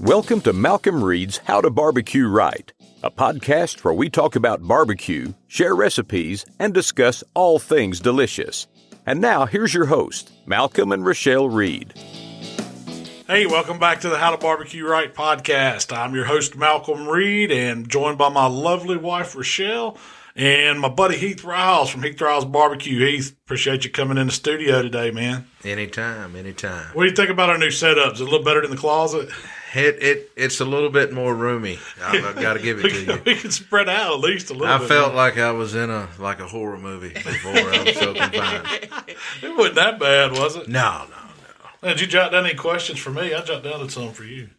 Welcome to Malcom Reed's How to Barbecue Right, a podcast where we talk about barbecue, share recipes, and discuss all things delicious. And now, here's your host, Malcom and Rachelle Reed. Hey, welcome back to the How to Barbecue Right podcast. I'm your host, Malcom Reed, and joined by my lovely wife, Rachelle, and my buddy Heath Riles from Heath Riles Barbecue. Heath, appreciate you coming in the studio today, man. Anytime. What do you think about our new setup? Is it a little better than the closet? It's a little bit more roomy. I've got to give it to you. We can spread out at least a little bit. I felt like I was in a horror movie before. I was so confined. It wasn't that bad, was it? No. Did you jot down any questions for me? I jot down some for you.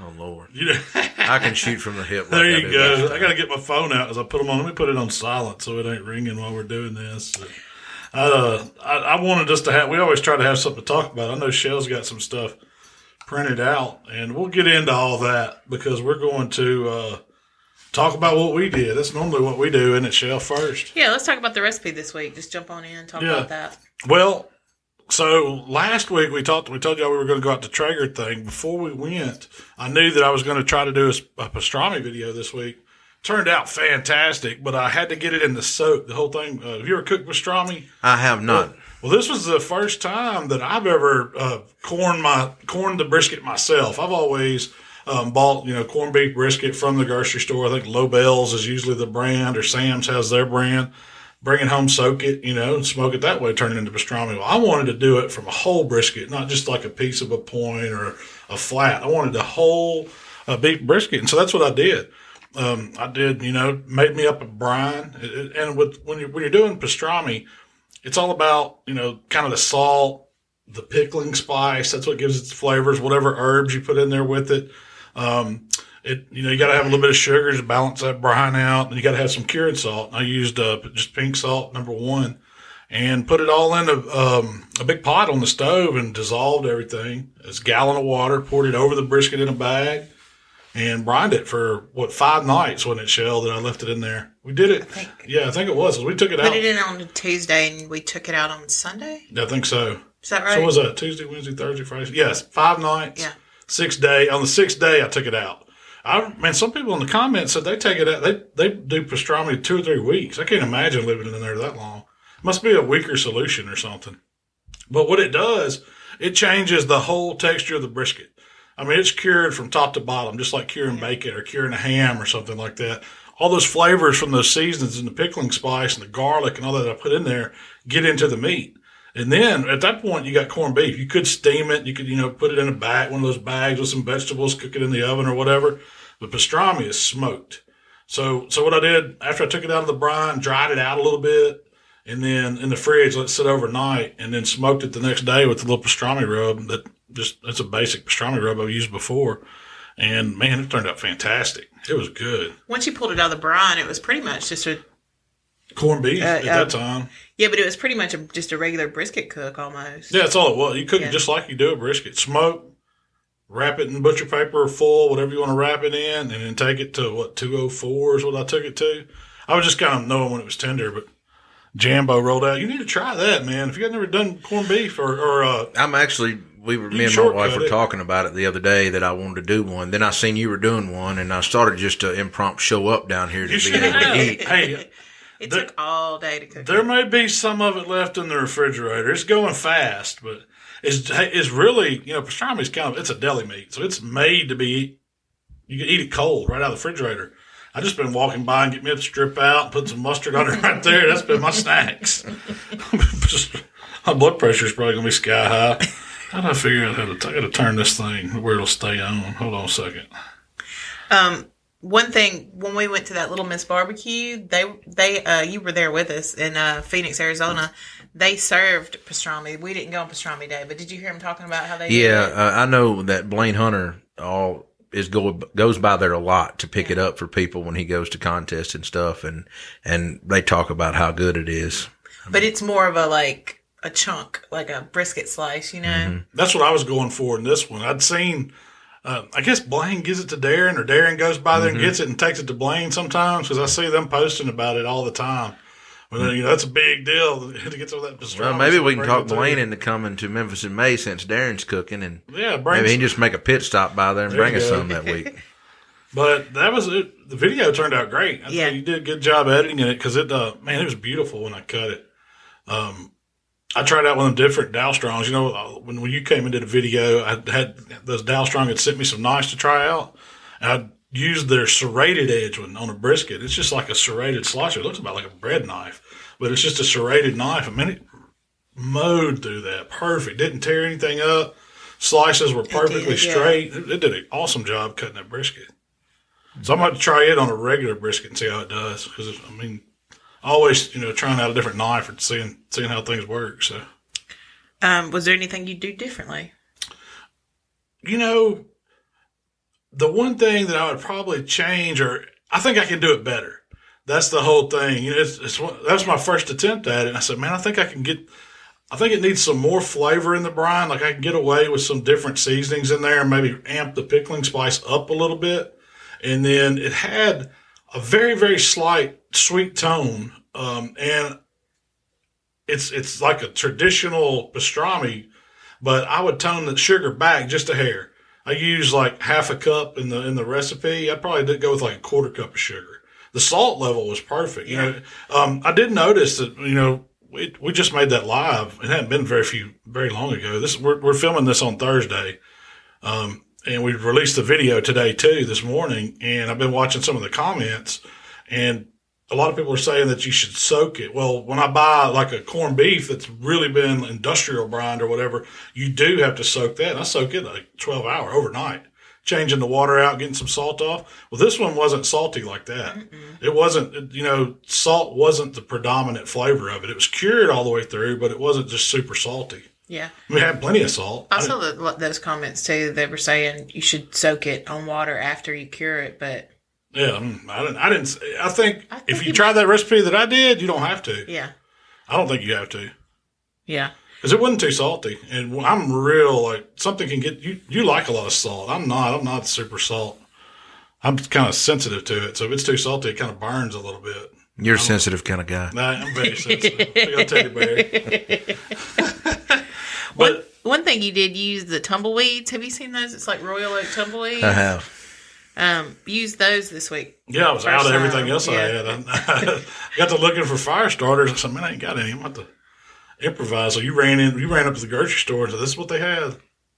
Oh, Lord. You know, I can shoot from the hip. There you go. I got to get my phone out as I put them on. Let me put it on silent so it ain't ringing while we're doing this. I wanted us to have, we always try to have something to talk about. I know Shell's got some stuff printed out, and we'll get into all that because we're going to talk about what we did. That's normally what we do, isn't it, Shell, first? Yeah, let's talk about the recipe this week. Just jump on in and talk about that. Well, so last week we told y'all we were going to go out to Traeger thing. Before we went, I knew that I was going to try to do a pastrami video this week. Turned out fantastic, but I had to get it in the soak, the whole thing. Have you ever cooked pastrami? I have not. Well, this was the first time that I've ever corned the brisket myself. I've always bought, corned beef brisket from the grocery store. I think Lobel's is usually the brand, or Sam's has their brand. Bring it home, soak it, and smoke it that way, turn it into pastrami. Well, I wanted to do it from a whole brisket, not just like a piece of a point or a flat. I wanted the whole beef brisket, and so that's what I did. I did, made me up a brine, and when you're doing pastrami, it's all about, kind of the salt, the pickling spice. That's what gives it the flavors, whatever herbs you put in there with it. You got to have a little bit of sugar to balance that brine out, and you got to have some curing salt. I used just pink salt, number one, and put it all in a big pot on the stove and dissolved everything. It's a gallon of water, poured it over the brisket in a bag, and brined it for, 5 nights, wasn't it, Shell, that I left it in there? We did it. I think it was. We took it out. Put it in on Tuesday, and we took it out on Sunday? I think so. Is that right? So was that Tuesday, Wednesday, Thursday, Friday? Yes, 5 nights. Yeah. 6 day. On the 6th day, I took it out. Some people in the comments said they take it out. They do pastrami 2 or 3 weeks. I can't imagine living in there that long. It must be a weaker solution or something. But what it does, it changes the whole texture of the brisket. It's cured from top to bottom, just like curing bacon or curing a ham or something like that. All those flavors from those seasonings and the pickling spice and the garlic and all that I put in there get into the meat. And then at that point, you got corned beef. You could steam it. You could, put it in a bag, one of those bags with some vegetables, cook it in the oven or whatever. But pastrami is smoked. So what I did after I took it out of the brine, dried it out a little bit, and then in the fridge, let it sit overnight, and then smoked it the next day with the little pastrami rub. That's a basic pastrami rub I've used before. And man, it turned out fantastic. It was good. Once you pulled it out of the brine, it was pretty much just a corned beef at that time. Yeah, but it was pretty much just a regular brisket cook almost. Yeah, that's all it was. You cook it just like you do a brisket. Smoke, wrap it in butcher paper or foil, whatever you want to wrap it in, and then take it to 204 is what I took it to. I was just kind of knowing when it was tender, but Jambo rolled out. You need to try that, man. If you had never done corned beef or me and my wife were talking about it the other day that I wanted to do one. Then I seen you were doing one, and I started just to impromptu show up down here to be able to eat. Hey, it took all day to cook. There may be some of it left in the refrigerator. It's going fast, but it's really, pastrami is it's a deli meat, so it's made to be, you can eat it cold right out of the refrigerator. I just been walking by and get me a strip out and put some mustard on it right there. That's been my snacks. My blood pressure is probably going to be sky high. How do I figure out I got to turn this thing where it'll stay on? Hold on a second. One thing, when we went to that Little Miss Barbecue, they you were there with us in Phoenix, Arizona. They served pastrami. We didn't go on pastrami day, but did you hear him talking about how they did it? I know that Blaine Hunter goes by there a lot to pick it up for people when he goes to contests and stuff, and they talk about how good it is. But it's more of a chunk, like a brisket slice, Mm-hmm. That's what I was going for in this one. I'd seen, I guess Blaine gives it to Darren, or Darren goes by there and gets it and takes it to Blaine sometimes, because I see them posting about it all the time. Well, that's a big deal to get some of that pastrami. Well, maybe we can talk Blaine into coming to Memphis in May since Darren's cooking, and maybe he can just make a pit stop by there and bring us some that week. But that was it. The video turned out great. I think you did a good job editing it because it was beautiful when I cut it. I tried out one of the different Dowstrongs. When you came into the video, I had those Dowstrong had sent me some knives to try out. And I used their serrated edge one on a brisket. It's just like a serrated slicer. It looks about like a bread knife, but it's just a serrated knife. It mowed through that perfect. Didn't tear anything up. Slices were perfectly straight. It did an awesome job cutting that brisket. So I'm going to try it on a regular brisket and see how it does. Because, always, trying out a different knife and seeing how things work. So, was there anything you'd do differently? The one thing that I would probably change, or I think I can do it better. That's the whole thing. That was my first attempt at it. And I said, man, I think it needs some more flavor in the brine. Like I can get away with some different seasonings in there and maybe amp the pickling spice up a little bit. And then it had a very, very slight sweet tone. And it's like a traditional pastrami, but I would tone the sugar back just a hair. I use like half a cup in the recipe. I probably did go with like a quarter cup of sugar. The salt level was perfect. I did notice that, we just made that live. It hadn't been very long ago. We're filming this on Thursday. And we released the video today too, this morning. And I've been watching some of the comments, and a lot of people are saying that you should soak it. Well, when I buy like a corned beef that's really been industrial brined or whatever, you do have to soak that. I soak it like 12 hours overnight, changing the water out, getting some salt off. Well, this one wasn't salty like that. Mm-mm. It wasn't, salt wasn't the predominant flavor of it. It was cured all the way through, but it wasn't just super salty. Yeah. We had plenty of salt. I saw those comments too. They were saying you should soak it on water after you cure it, but. Yeah, I think if you try that recipe that I did, you don't have to. Yeah. I don't think you have to. Yeah. Because it wasn't too salty. And I'm real, something can get, you like a lot of salt. I'm not super salt. I'm kind of sensitive to it. So if it's too salty, it kind of burns a little bit. You're a sensitive kind of guy. I'm very sensitive. I got teddy bear. But one thing you did use the tumbleweeds. Have you seen those? It's like Royal Oak tumbleweeds. I have. Use those this week. Yeah, I was out of everything else I had. I got to looking for fire starters. I said, man, I ain't got any. I'm about to improvise. So you ran up to the grocery store and said, this is what they had.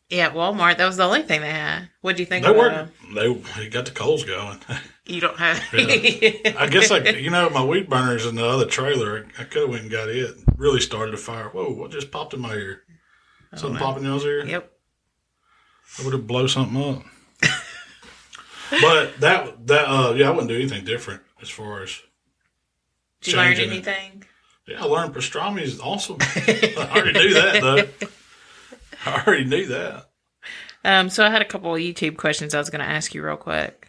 Yeah, at Walmart, that was the only thing they had. What do you think? They got the coals going. You don't have. Yeah. I guess my weed burners in the other trailer. I could have went and got it. Really started a fire. Whoa! What just popped in my ear? Something popped in y'all's ear? Yep. I would have blown something up. But I wouldn't do anything different as far as. Did you learn anything? Yeah, I learned pastrami is awesome. I already knew that though. I already knew that. So I had a couple of YouTube questions I was going to ask you real quick.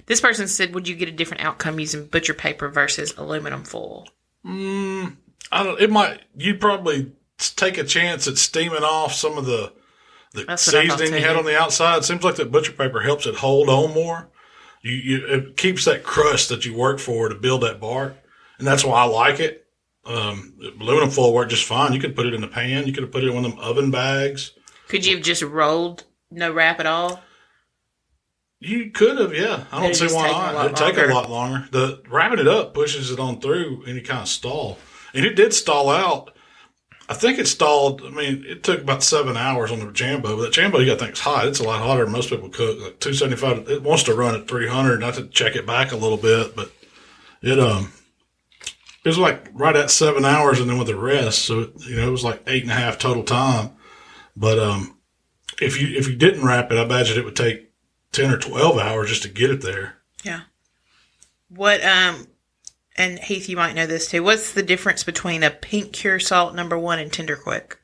This person said, would you get a different outcome using butcher paper versus aluminum foil? You'd probably take a chance at steaming off some of the seasoning you had on the outside. It seems like that butcher paper helps it hold on more. It keeps that crust that you work for to build that bark. And that's why I like it. Aluminum foil worked just fine. You could put it in a pan. You could have put it in one of them oven bags. Could you have just rolled, no wrap at all? You could have, yeah. I don't see why not. It'd take a lot longer. The wrapping it up pushes it on through any kind of stall. And it did stall out. I think it stalled. It took about 7 hours on the Jambo. But that Jambo, you got to think, it's hot. It's a lot hotter than most people cook. Like 275. It wants to run at 300. Not to check it back a little bit, but it was like right at 7 hours, and then with the rest, so it was like 8.5 total time. But if you didn't wrap it, I imagine it would take 10 or 12 hours just to get it there. Yeah. What and Heath, you might know this too. What's the difference between a pink cure salt #1 and Tender Quick?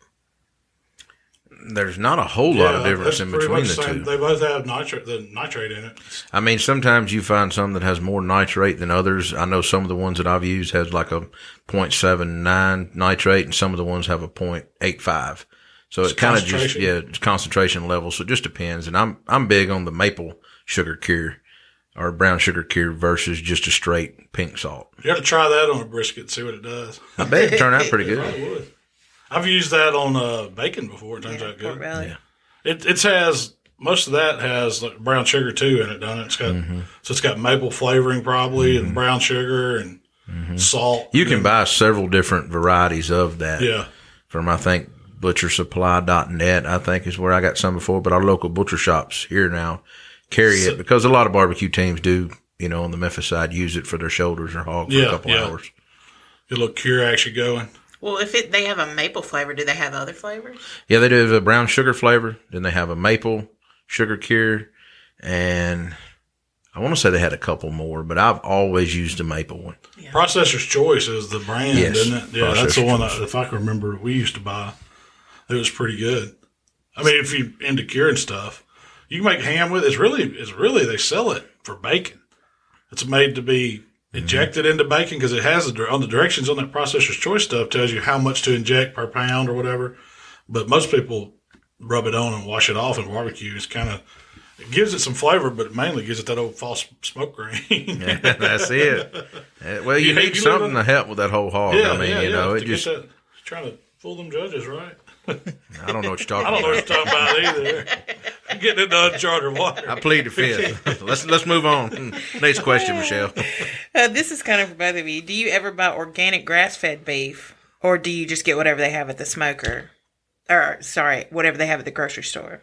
There's not a whole lot of difference in between the two. They both have nitrate in it. Sometimes you find some that has more nitrate than others. I know some of the ones that I've used has like a 0.79 nitrate, and some of the ones have a 0.85. So it kind of just, it's concentration level. So it just depends. And I'm big on the maple sugar cure. or brown sugar cure versus just a straight pink salt. You got to try that on a brisket and see what it does. I bet it turned out pretty good. It probably would. I've used that on bacon before. It turns out good. Yeah. It has most of that has like brown sugar too in it, doesn't it? It's got so it's got maple flavoring probably and brown sugar and salt. You can buy several different varieties of that. Yeah. From I think butchersupply.net, I think is where I got some before, but our local butcher shops here now carry it because a lot of barbecue teams do, on the Memphis side, use it for their shoulders or hog for a couple hours. Get a little cure action going. Well, if they have a maple flavor, do they have other flavors? Yeah, they do have a brown sugar flavor. Then they have a maple sugar cure, and I want to say they had a couple more, but I've always used the maple one. Yeah. Processor's Choice is the brand, isn't it? Yeah, that's the one Choice. if I can remember we used to buy. It was pretty good. I mean, if you're into curing stuff, you can make ham with it. It's really they sell it for bacon. It's made to be injected into bacon because it has on the directions on that Processor's Choice stuff tells you how much to inject per pound or whatever. But most people rub it on and wash it off in barbecue. It gives it some flavor, but it mainly gives it that old false smoke grain. That's it. Well, you need something to help with that whole hog. Yeah, it just trying to fool them judges, right? I don't know what you're talking about. I don't know what you're talking about either. I'm getting into uncharted water. I plead the fifth. Let's move on. Next question, Michelle. This is kind of for both of you. Do you ever buy organic grass-fed beef, or do you just get whatever they have at the smoker? Or, sorry, whatever they have at the grocery store?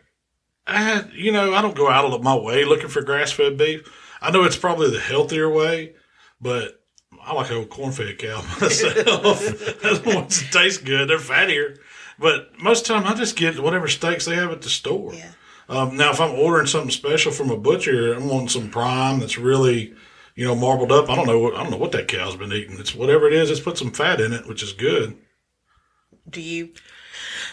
I don't go out of my way looking for grass-fed beef. I know it's probably the healthier way, but I like old corn-fed cow myself. Those ones that taste good. They're fattier. But most of the time, I just get whatever steaks they have at the store. Yeah. Now, if I'm ordering something special from a butcher, I'm wanting some prime that's really, marbled up. I don't know what that cow's been eating. It's whatever it is. It's put some fat in it, which is good. Do you?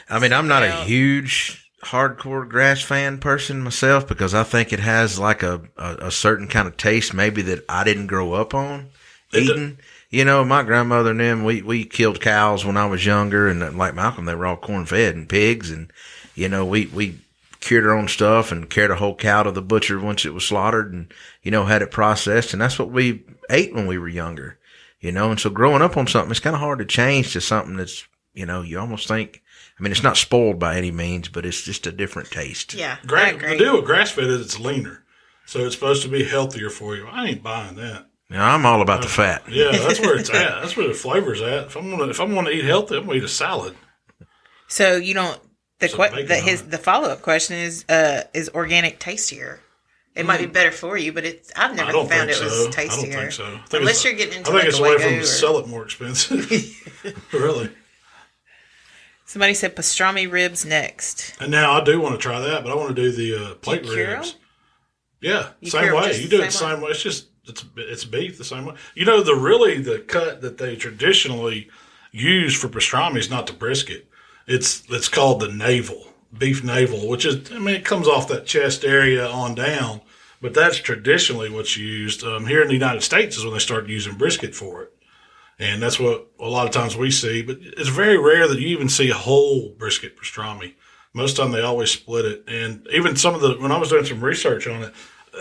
I mean, I'm not a huge hardcore grass fan person myself because I think it has like a certain kind of taste maybe that I didn't grow up on eating. My grandmother and them, we killed cows when I was younger, and like Malcolm, they were all corn-fed and pigs, and, we cured our own stuff and carried a whole cow to the butcher once it was slaughtered and, had it processed, and that's what we ate when we were younger, and so growing up on something, it's kind of hard to change to something that's, you almost think, I mean, it's not spoiled by any means, but it's just a different taste. Yeah, I agree. The deal with grass-fed is it's leaner, so it's supposed to be healthier for you. I ain't buying that. Now, I'm all about the fat. Yeah, that's where it's at. That's where the flavor's at. If I'm gonna eat healthy, I'm gonna eat a salad. So you don't. The follow-up question is organic tastier? It might be better for you, but I've never found it was tastier. I don't think so. Unless you're getting into I think it's a way for them to sell it more expensive. Really. Somebody said pastrami ribs next. And now I do want to try that, but I want to do the plate ribs. Yeah, same way. You do it the same way. It's just it's beef the same way. The cut that they traditionally use for pastrami is not the brisket. It's called the navel, beef navel, which is, it comes off that chest area on down, but that's traditionally what's used. Here in the United States is when they started using brisket for it. And that's what a lot of times we see, but it's very rare that you even see a whole brisket pastrami. Most of the time they always split it. And even when I was doing some research on it,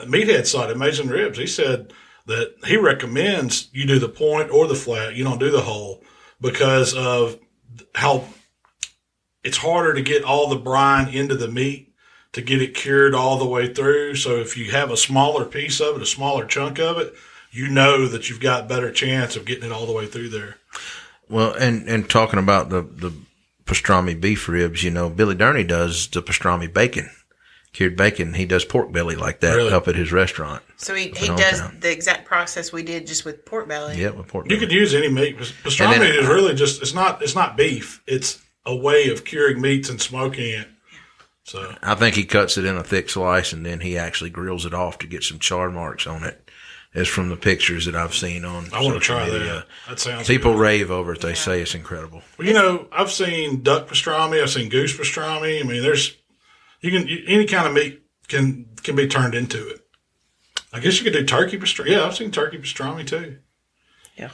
Meathead side, Amazing Ribs, he said that he recommends you do the point or the flat. You don't do the whole because of how it's harder to get all the brine into the meat to get it cured all the way through. So if you have a smaller piece of it, a smaller chunk of it, that you've got better chance of getting it all the way through there. Well, and talking about the pastrami beef ribs, Billy Durney does the pastrami bacon. Cured bacon, he does pork belly like that up at his restaurant. So he does the exact process we did just with pork belly. Yeah, with pork belly. You could use any meat. Pastrami is really just, it's not beef. It's a way of curing meats and smoking it. So I think he cuts it in a thick slice and then he actually grills it off to get some char marks on it. As from the pictures that I've seen on I want to try that. That sounds People good. Rave over it. They say it's incredible. Well, I've seen duck pastrami. I've seen goose pastrami. Any kind of meat can be turned into it. I guess you could do turkey pastrami. Yeah, I've seen turkey pastrami too. Yeah.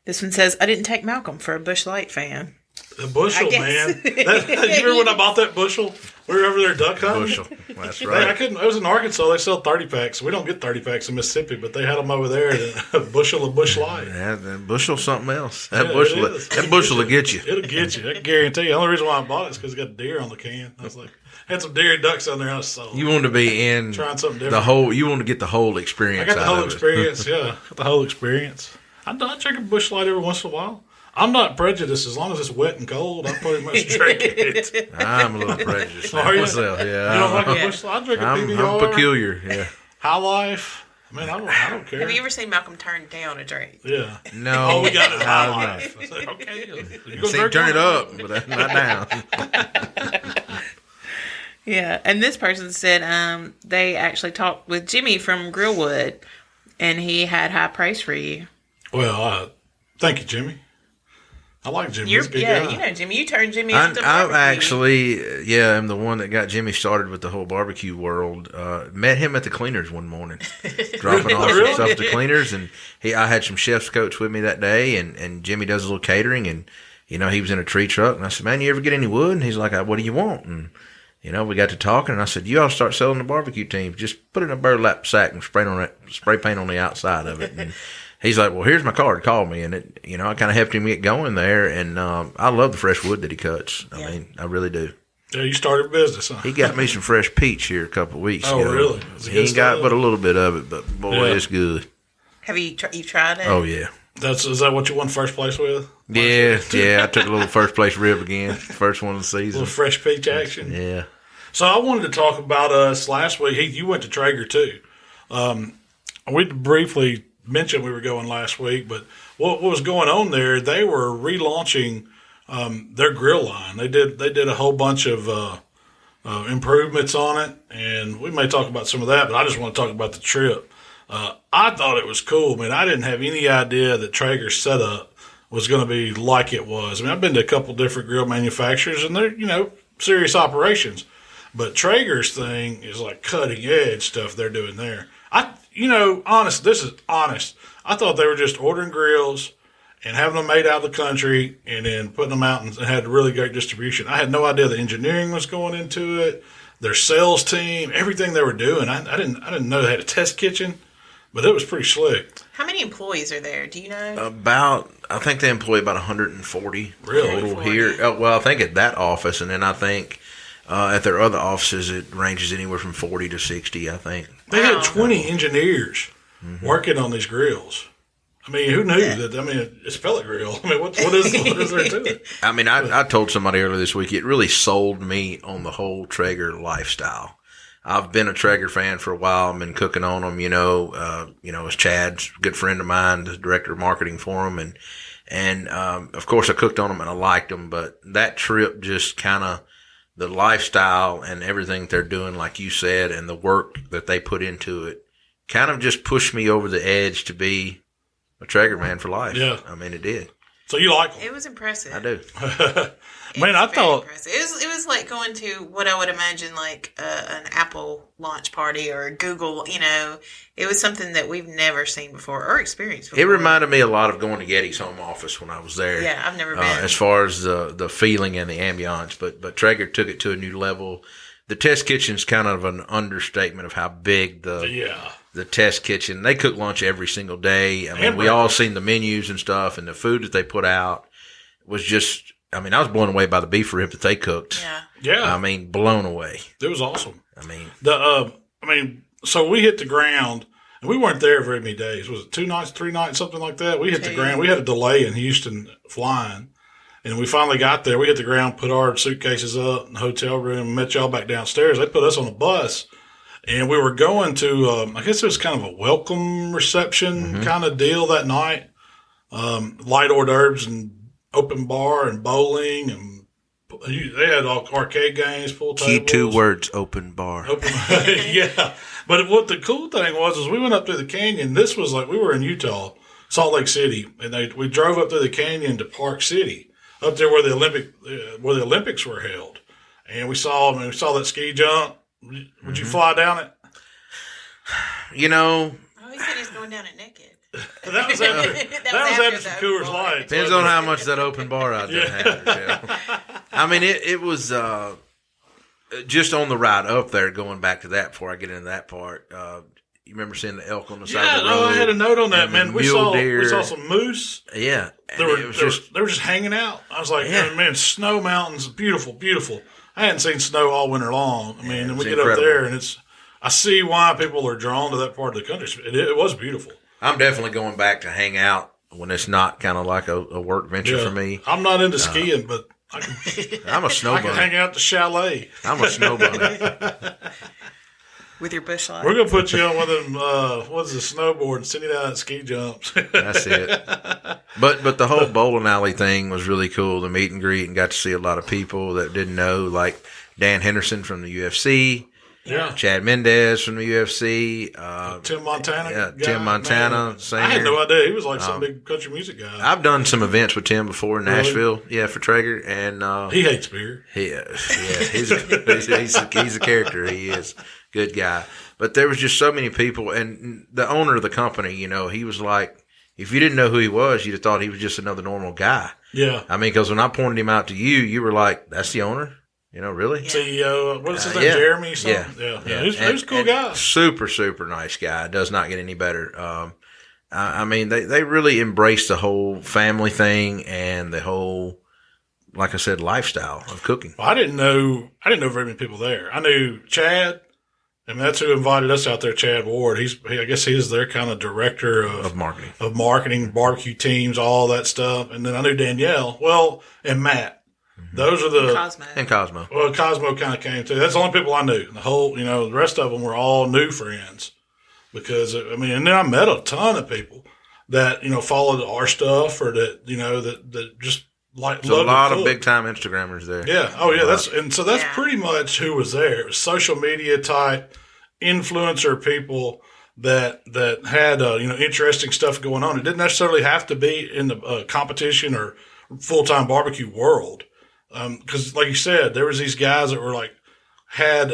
This one says, I didn't take Malcolm for a Busch Light fan. The bushel, man. You remember when I bought that bushel? We were over there duck hunting. Bushel. That's right. I was in Arkansas. They sell 30 packs. We don't get 30 packs in Mississippi, but they had them over there. A bushel of Bush Light. Yeah, that bushel something else. Yeah, That bushel will get you. It'll get you. I can guarantee you. The only reason why I bought it is because it got deer on the can. I was like, had some deer and ducks on there. I was sold. You want to be in trying something different. You want to get the whole experience. I got the whole experience. Yeah, got the whole experience. I drink a Bush Light every once in a while. I'm not prejudiced. As long as it's wet and cold, I pretty much drink it. I'm a little prejudiced Are you? myself. Yeah, You don't like a Bush Light? I drink a PBR. I'm peculiar. Yeah. High Life. I mean, I don't care. Have you ever seen Malcolm turn down a drink? Yeah. No. Oh, we got it. High Life. I said, okay. Turn it up, but not down. Yeah, and this person said they actually talked with Jimmy from Grillwood, and he had high praise for you. Well, thank you, Jimmy. I like Jimmy. He's a good guy. You know Jimmy. You turned Jimmy into barbecue. I'm actually, I'm the one that got Jimmy started with the whole barbecue world. Met him at the cleaners one morning, dropping off some stuff at the cleaners, and I had some chef's coats with me that day, and Jimmy does a little catering, and he was in a tree truck, and I said, "Man, you ever get any wood?" And he's like, "What do you want?" And we got to talking, and I said, "You ought to start selling the barbecue team. Just put it in a burlap sack and spray paint on the outside of it." And he's like, "Well, here's my card. Call me." And it, I kind of helped him get going there. And I love the fresh wood that he cuts. I mean, I really do. Yeah, you started a business, huh? He got me some fresh peach here a couple of weeks ago. Oh, really? He ain't got but a little bit of it, but boy, it's good. Have you tried it? Oh yeah. Is that what you won first place with? Yeah. I took a little first place rib again, first one of the season. A little fresh peach action. Yeah. So I wanted to talk about us last week. Heath, you went to Traeger too. We briefly mentioned we were going last week, but what was going on there? They were relaunching their grill line. They did a whole bunch of improvements on it, and we may talk about some of that. But I just want to talk about the trip. I thought it was cool, man. I didn't have any idea that Traeger's setup was going to be like it was. I mean, I've been to a couple different grill manufacturers, and they're serious operations. But Traeger's thing is like cutting edge stuff they're doing there. This is honest. I thought they were just ordering grills and having them made out of the country and then putting them out and had really great distribution. I had no idea the engineering was going into it, their sales team, everything they were doing. I didn't know they had a test kitchen, but it was pretty slick. How many employees are there? Do you know? I think they employ about 140 really? total here. Well, I think at that office, and then I think at their other offices, it ranges anywhere from 40 to 60, I think. They had 20 engineers working on these grills. I mean, who knew that? I mean, it's a pellet grill. I mean, what is there to it? I mean, I told somebody earlier this week, it really sold me on the whole Traeger lifestyle. I've been a Traeger fan for a while. I've been cooking on them, as Chad's a good friend of mine, the director of marketing for them. And of course I cooked on them and I liked them, but that trip just kind of, the lifestyle and everything they're doing, like you said, and the work that they put into it kind of just pushed me over the edge to be a Traeger man for life. Yeah. I mean, it did. So you like them? It was impressive. I do. Man, I thought impressive. It was like going to what I would imagine like an Apple launch party or a Google. It was something that we've never seen before or experienced before. It reminded me a lot of going to Getty's home office when I was there. Yeah, I've never been. As far as the feeling and the ambiance, but Traeger took it to a new level. The test kitchen's kind of an understatement of how big the test kitchen. They cook lunch every single day. I mean, we all seen the menus and stuff, and the food that they put out was just. I mean, I was blown away by the beef rib that they cooked. Yeah. I mean, blown away. It was awesome. I mean, so we hit the ground, and we weren't there very many days. Was it 2 nights, 3 nights, something like that? We hit the ground. We had a delay in Houston flying, and we finally got there. We hit the ground, put our suitcases up in the hotel room, met y'all back downstairs. They put us on a bus, and we were going to, I guess it was kind of a welcome reception kind of deal that night. Light hors d'oeuvres and open bar and bowling, and they had all arcade games, full tables. Key 2 words, open bar. Yeah. But what the cool thing was is we went up through the canyon. This was like, we were in Utah, Salt Lake City, and we drove up through the canyon to Park City, up there where the Olympics were held. And we saw that ski jump. Would you fly down it? Oh, he said he's going down it naked. That was after some Coors Light. Depends on how much that open bar out there had. I mean, it was just on the ride up there, going back to that before I get into that part. You remember seeing the elk on the side of the road? I had a note on that, man. We saw some moose. Yeah. They were just hanging out. I was like, man, snow mountains, beautiful, beautiful. I hadn't seen snow all winter long. I mean, and we get up there, and I see why people are drawn to that part of the country. It was beautiful. I'm definitely going back to hang out when it's not kind of like a work venture for me. I'm not into skiing, but I'm a snow bunny. I can hang out at the chalet. I'm a snow bunny. With your bush light. We're going to put you on one of them, what's the snowboard and send you down at ski jumps. That's it. But the whole bowling alley thing was really cool. The meet and greet, and got to see a lot of people that didn't know, like Dan Henderson from the UFC. Yeah. Chad Mendez from the UFC. Tim Montana. Yeah, guy, Tim Montana, singer. I had no idea. He was like some big country music guy. I've done some events with Tim before in Nashville. Yeah, for Traeger. And he hates beer. He's a character. He is. Good guy. But there was just so many people. And the owner of the company, he was like, if you didn't know who he was, you'd have thought he was just another normal guy. Yeah. I mean, because when I pointed him out to you, you were like, that's the owner? Really? CEO, what is his name? Jeremy? Yeah. He was a cool guy. Super, super nice guy. Does not get any better. I mean, they really embraced the whole family thing and the whole, like I said, lifestyle of cooking. Well, I didn't know very many people there. I knew Chad. I mean, that's who invited us out there, Chad Ward. I guess he's their kind of director of marketing, barbecue teams, all that stuff. And then I knew Danielle, and Matt. Mm-hmm. Those are the Cosmo. Well, Cosmo kind of came too. That's the only people I knew. The whole, the rest of them were all new friends because and then I met a ton of people that followed our stuff or that that just like. So a lot of big time Instagrammers there. Yeah. Oh yeah. That's pretty much who was there. It was social media type influencer people that had interesting stuff going on. It didn't necessarily have to be in the competition or full time barbecue world, because like you said, there was these guys that were had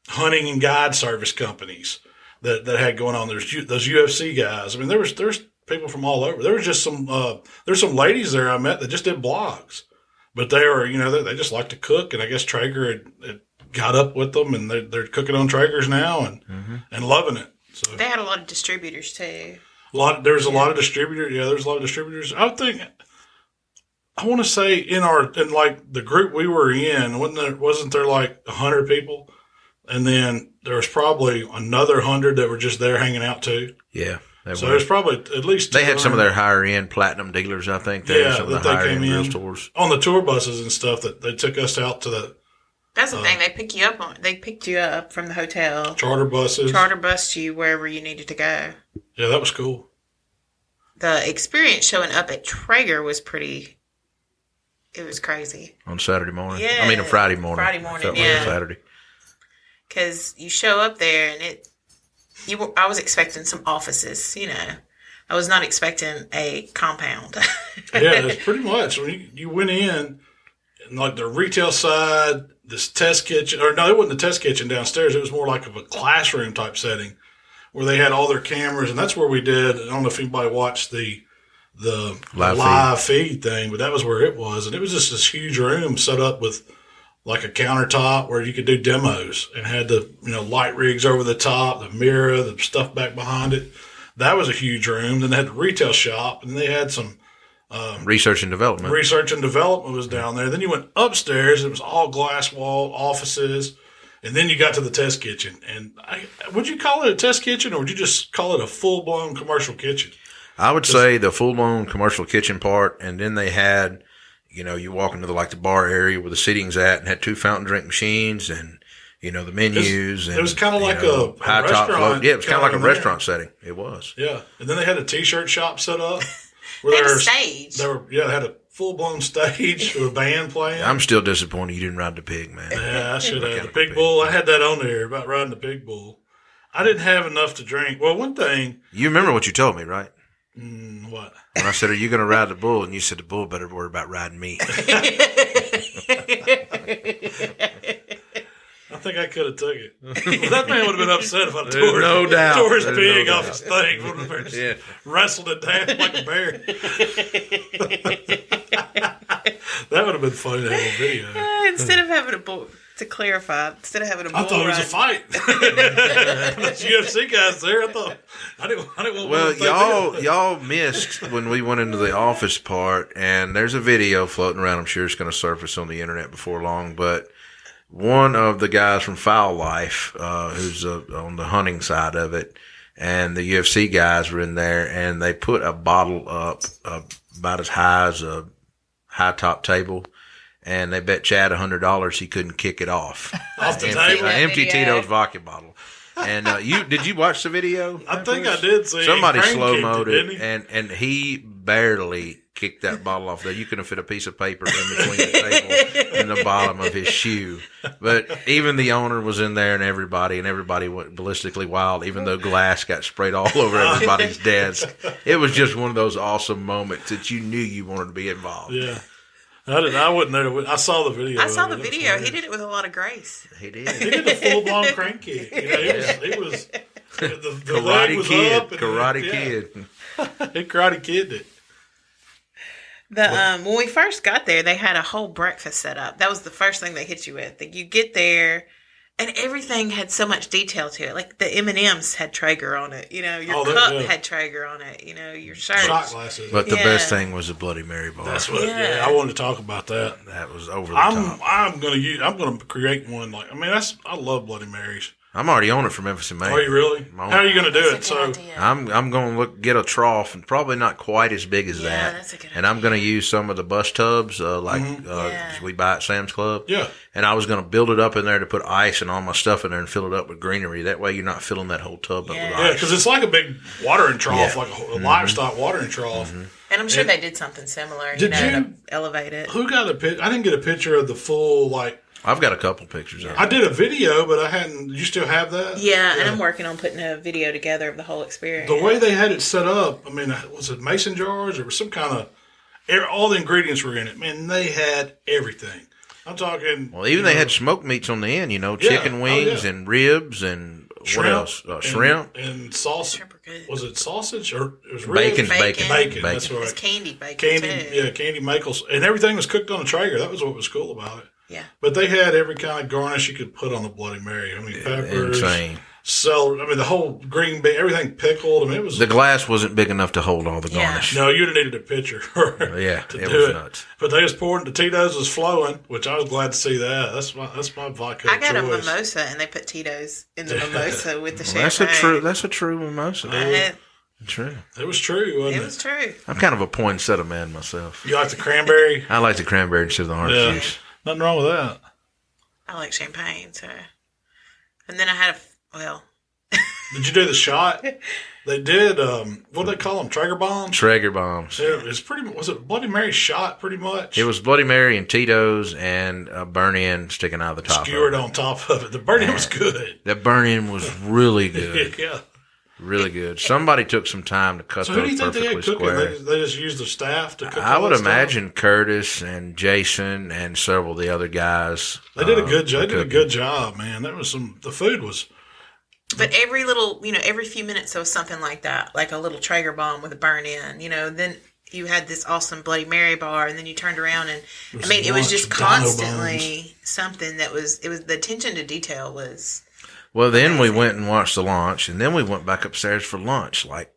hunting and guide service companies that had going on. There's those UFC guys. I mean, there's people from all over. There was just there's some ladies there I met that just did blogs, but they were they just like to cook, and I guess Traeger had got up with them, and they're cooking on Traegers now and loving it. So they had a lot of distributors too. There was a lot of distributors. Yeah, there's a lot of distributors. I want to say in the group we were in, wasn't there like 100 people, and then there was probably another 100 that were just there hanging out too. Yeah. So there's probably at least they had some of their higher end platinum dealers, I think. Some of the higher end grill stores on the tour buses and stuff that they took us out to the. That's the thing. They picked you up from the hotel. Charter bussed you wherever you needed to go. Yeah, that was cool. The experience showing up at Traeger was it was crazy. On Saturday morning? Yeah. I mean, a Friday morning. Friday morning, yeah. Saturday. Because you show up there and I was expecting some offices, I was not expecting a compound. Yeah, it's pretty much. When you went in, and like the retail side, this test kitchen, or no, it wasn't the test kitchen downstairs. It was more like of a classroom type setting where they had all their cameras, and that's where we did. I don't know if anybody watched the live feed thing, but that was where it was, and it was just this huge room set up with like a countertop where you could do demos and had the light rigs over the top, the mirror, the stuff back behind it. That was a huge room. Then they had the retail shop, and they had some. Research and development. Research and development was down there. Then you went upstairs. It was all glass wall offices. And then you got to the test kitchen. And would you call it a test kitchen, or would you just call it a full-blown commercial kitchen? I would say the full-blown commercial kitchen part. And then they had, you walk into the bar area where the seating's at, and had 2 fountain drink machines and, the menus. It was kind of like a high top float. Yeah, it was kind of like a restaurant setting. It was. Yeah. And then they had a T-shirt shop set up. They had a stage. They had a full-blown stage with a band playing. I'm still disappointed you didn't ride the pig, man. Yeah, I should have. The pig bull, I had that on there about riding the pig bull. I didn't have enough to drink. Well, one thing. You remember what you told me, right? What? When I said, are you going to ride the bull? And you said, the bull better worry about riding me. I think I could have took it. Well, that man would have been upset if I tore, no doubt. tore his There's pig no off doubt. his thing. Would have just wrestled it down like a bear. That would have been funny to have a video. Instead of having a bull, to clarify, instead of having a bull I thought it was a fight. There's UFC guys there. I didn't want Well, y'all missed when we went into the office part, and there's a video floating around. I'm sure it's going to surface on the internet before long, but one of the guys from Foul Life, who's on the hunting side of it, and the UFC guys were in there, and they put a bottle up about as high as a high top table, and they bet Chad $100 he couldn't kick it off the table. Empty Tito's vodka bottle. And did you watch the video? I think I did see. Somebody Crane slow kicked moed didn't it, he? and he barely kicked that bottle off there. You couldn't fit a piece of paper in between the table and the bottom of his shoe. But even the owner was in there, and everybody went ballistically wild, even though glass got sprayed all over everybody's desk. It was just one of those awesome moments that you knew you wanted to be involved. Yeah. I wasn't there. I saw the video. I saw the video. He did it with a lot of grace. He did. He did a full blown crane kick. He was the leg Karate was Kid. up and Karate Kid. He Karate Kid it. When we first got there, they had a whole breakfast set up. That was the first thing they hit you with. Like, you get there, and everything had so much detail to it. Like, the M&Ms had Traeger on it. Your cup had Traeger on it. Your shirt. Shot glasses. But the best thing was the Bloody Mary bar. That's what. Yeah, I wanted to talk about that. That was over the top. I'm gonna create one. I love Bloody Marys. I'm already on it for Memphis In May. Are you really? How are you going to do it? So I'm going to get a trough, and probably not quite as big as that. That's a good and I'm going to use some of the bus tubs, we buy at Sam's Club. Yeah. And I was going to build it up in there to put ice and all my stuff in there and fill it up with greenery. That way you're not filling that whole tub up with ice. Yeah, because it's like a big watering trough, like a livestock watering trough. Mm-hmm. And I'm sure they did something similar, to elevate it. Who got a picture? I didn't get a picture of the full, I've got a couple pictures of it. I did a video, but I hadn't. You still have that? Yeah, and I'm working on putting a video together of the whole experience. The way they had it set up, was it mason jars or some kind of, all the ingredients were in it. Man, they had everything. I'm talking. Well, even they had smoked meats on the end, chicken wings and ribs and shrimp, what else? Shrimp. And sausage. Shrimp are good. Was it sausage or it was ribs? Bacon. That's right. It's candy bacon, too. Candy Michaels. And everything was cooked on a Traeger. That was what was cool about it. Yeah. But they had every kind of garnish you could put on the Bloody Mary. Peppers, Insane. celery. The whole green bean, everything pickled. It was. The glass wasn't big enough to hold all the garnish. No, you'd have needed a pitcher. It to was do it. nuts. But they was pouring. The Tito's was flowing, which I was glad to see that. That's my vodka. I got choice. a mimosa, and they put Tito's in the mimosa with the champagne. That's a true mimosa. True. It was true, wasn't it? It was true. I'm kind of a poinsettia man myself. You like the cranberry? I like the cranberry instead of the orange juice. Nothing wrong with that. I like champagne, so. And then I had Did you do the shot? They did. What do they call them? Traeger bombs. Traeger bombs. It's pretty. Was it Bloody Mary shot? Pretty much. It was Bloody Mary and Tito's and a burn end sticking out of the top. Skewered on top of it. The burn end was good. That burn end was really good. Yeah. Really good. Somebody took some time to cut So who do those you think they perfectly had cooking? square. They just used the staff to cook. I would all that imagine Curtis and Jason and several of the other guys. They did a good job. They did a good job, man. The food was. But every little, every few minutes there was something like that, like a little Traeger bomb with a burn in, Then you had this awesome Bloody Mary bar, and then you turned around and, it was just constantly something that was the attention to detail was. Well, then we went and watched the launch, and then we went back upstairs for lunch. Like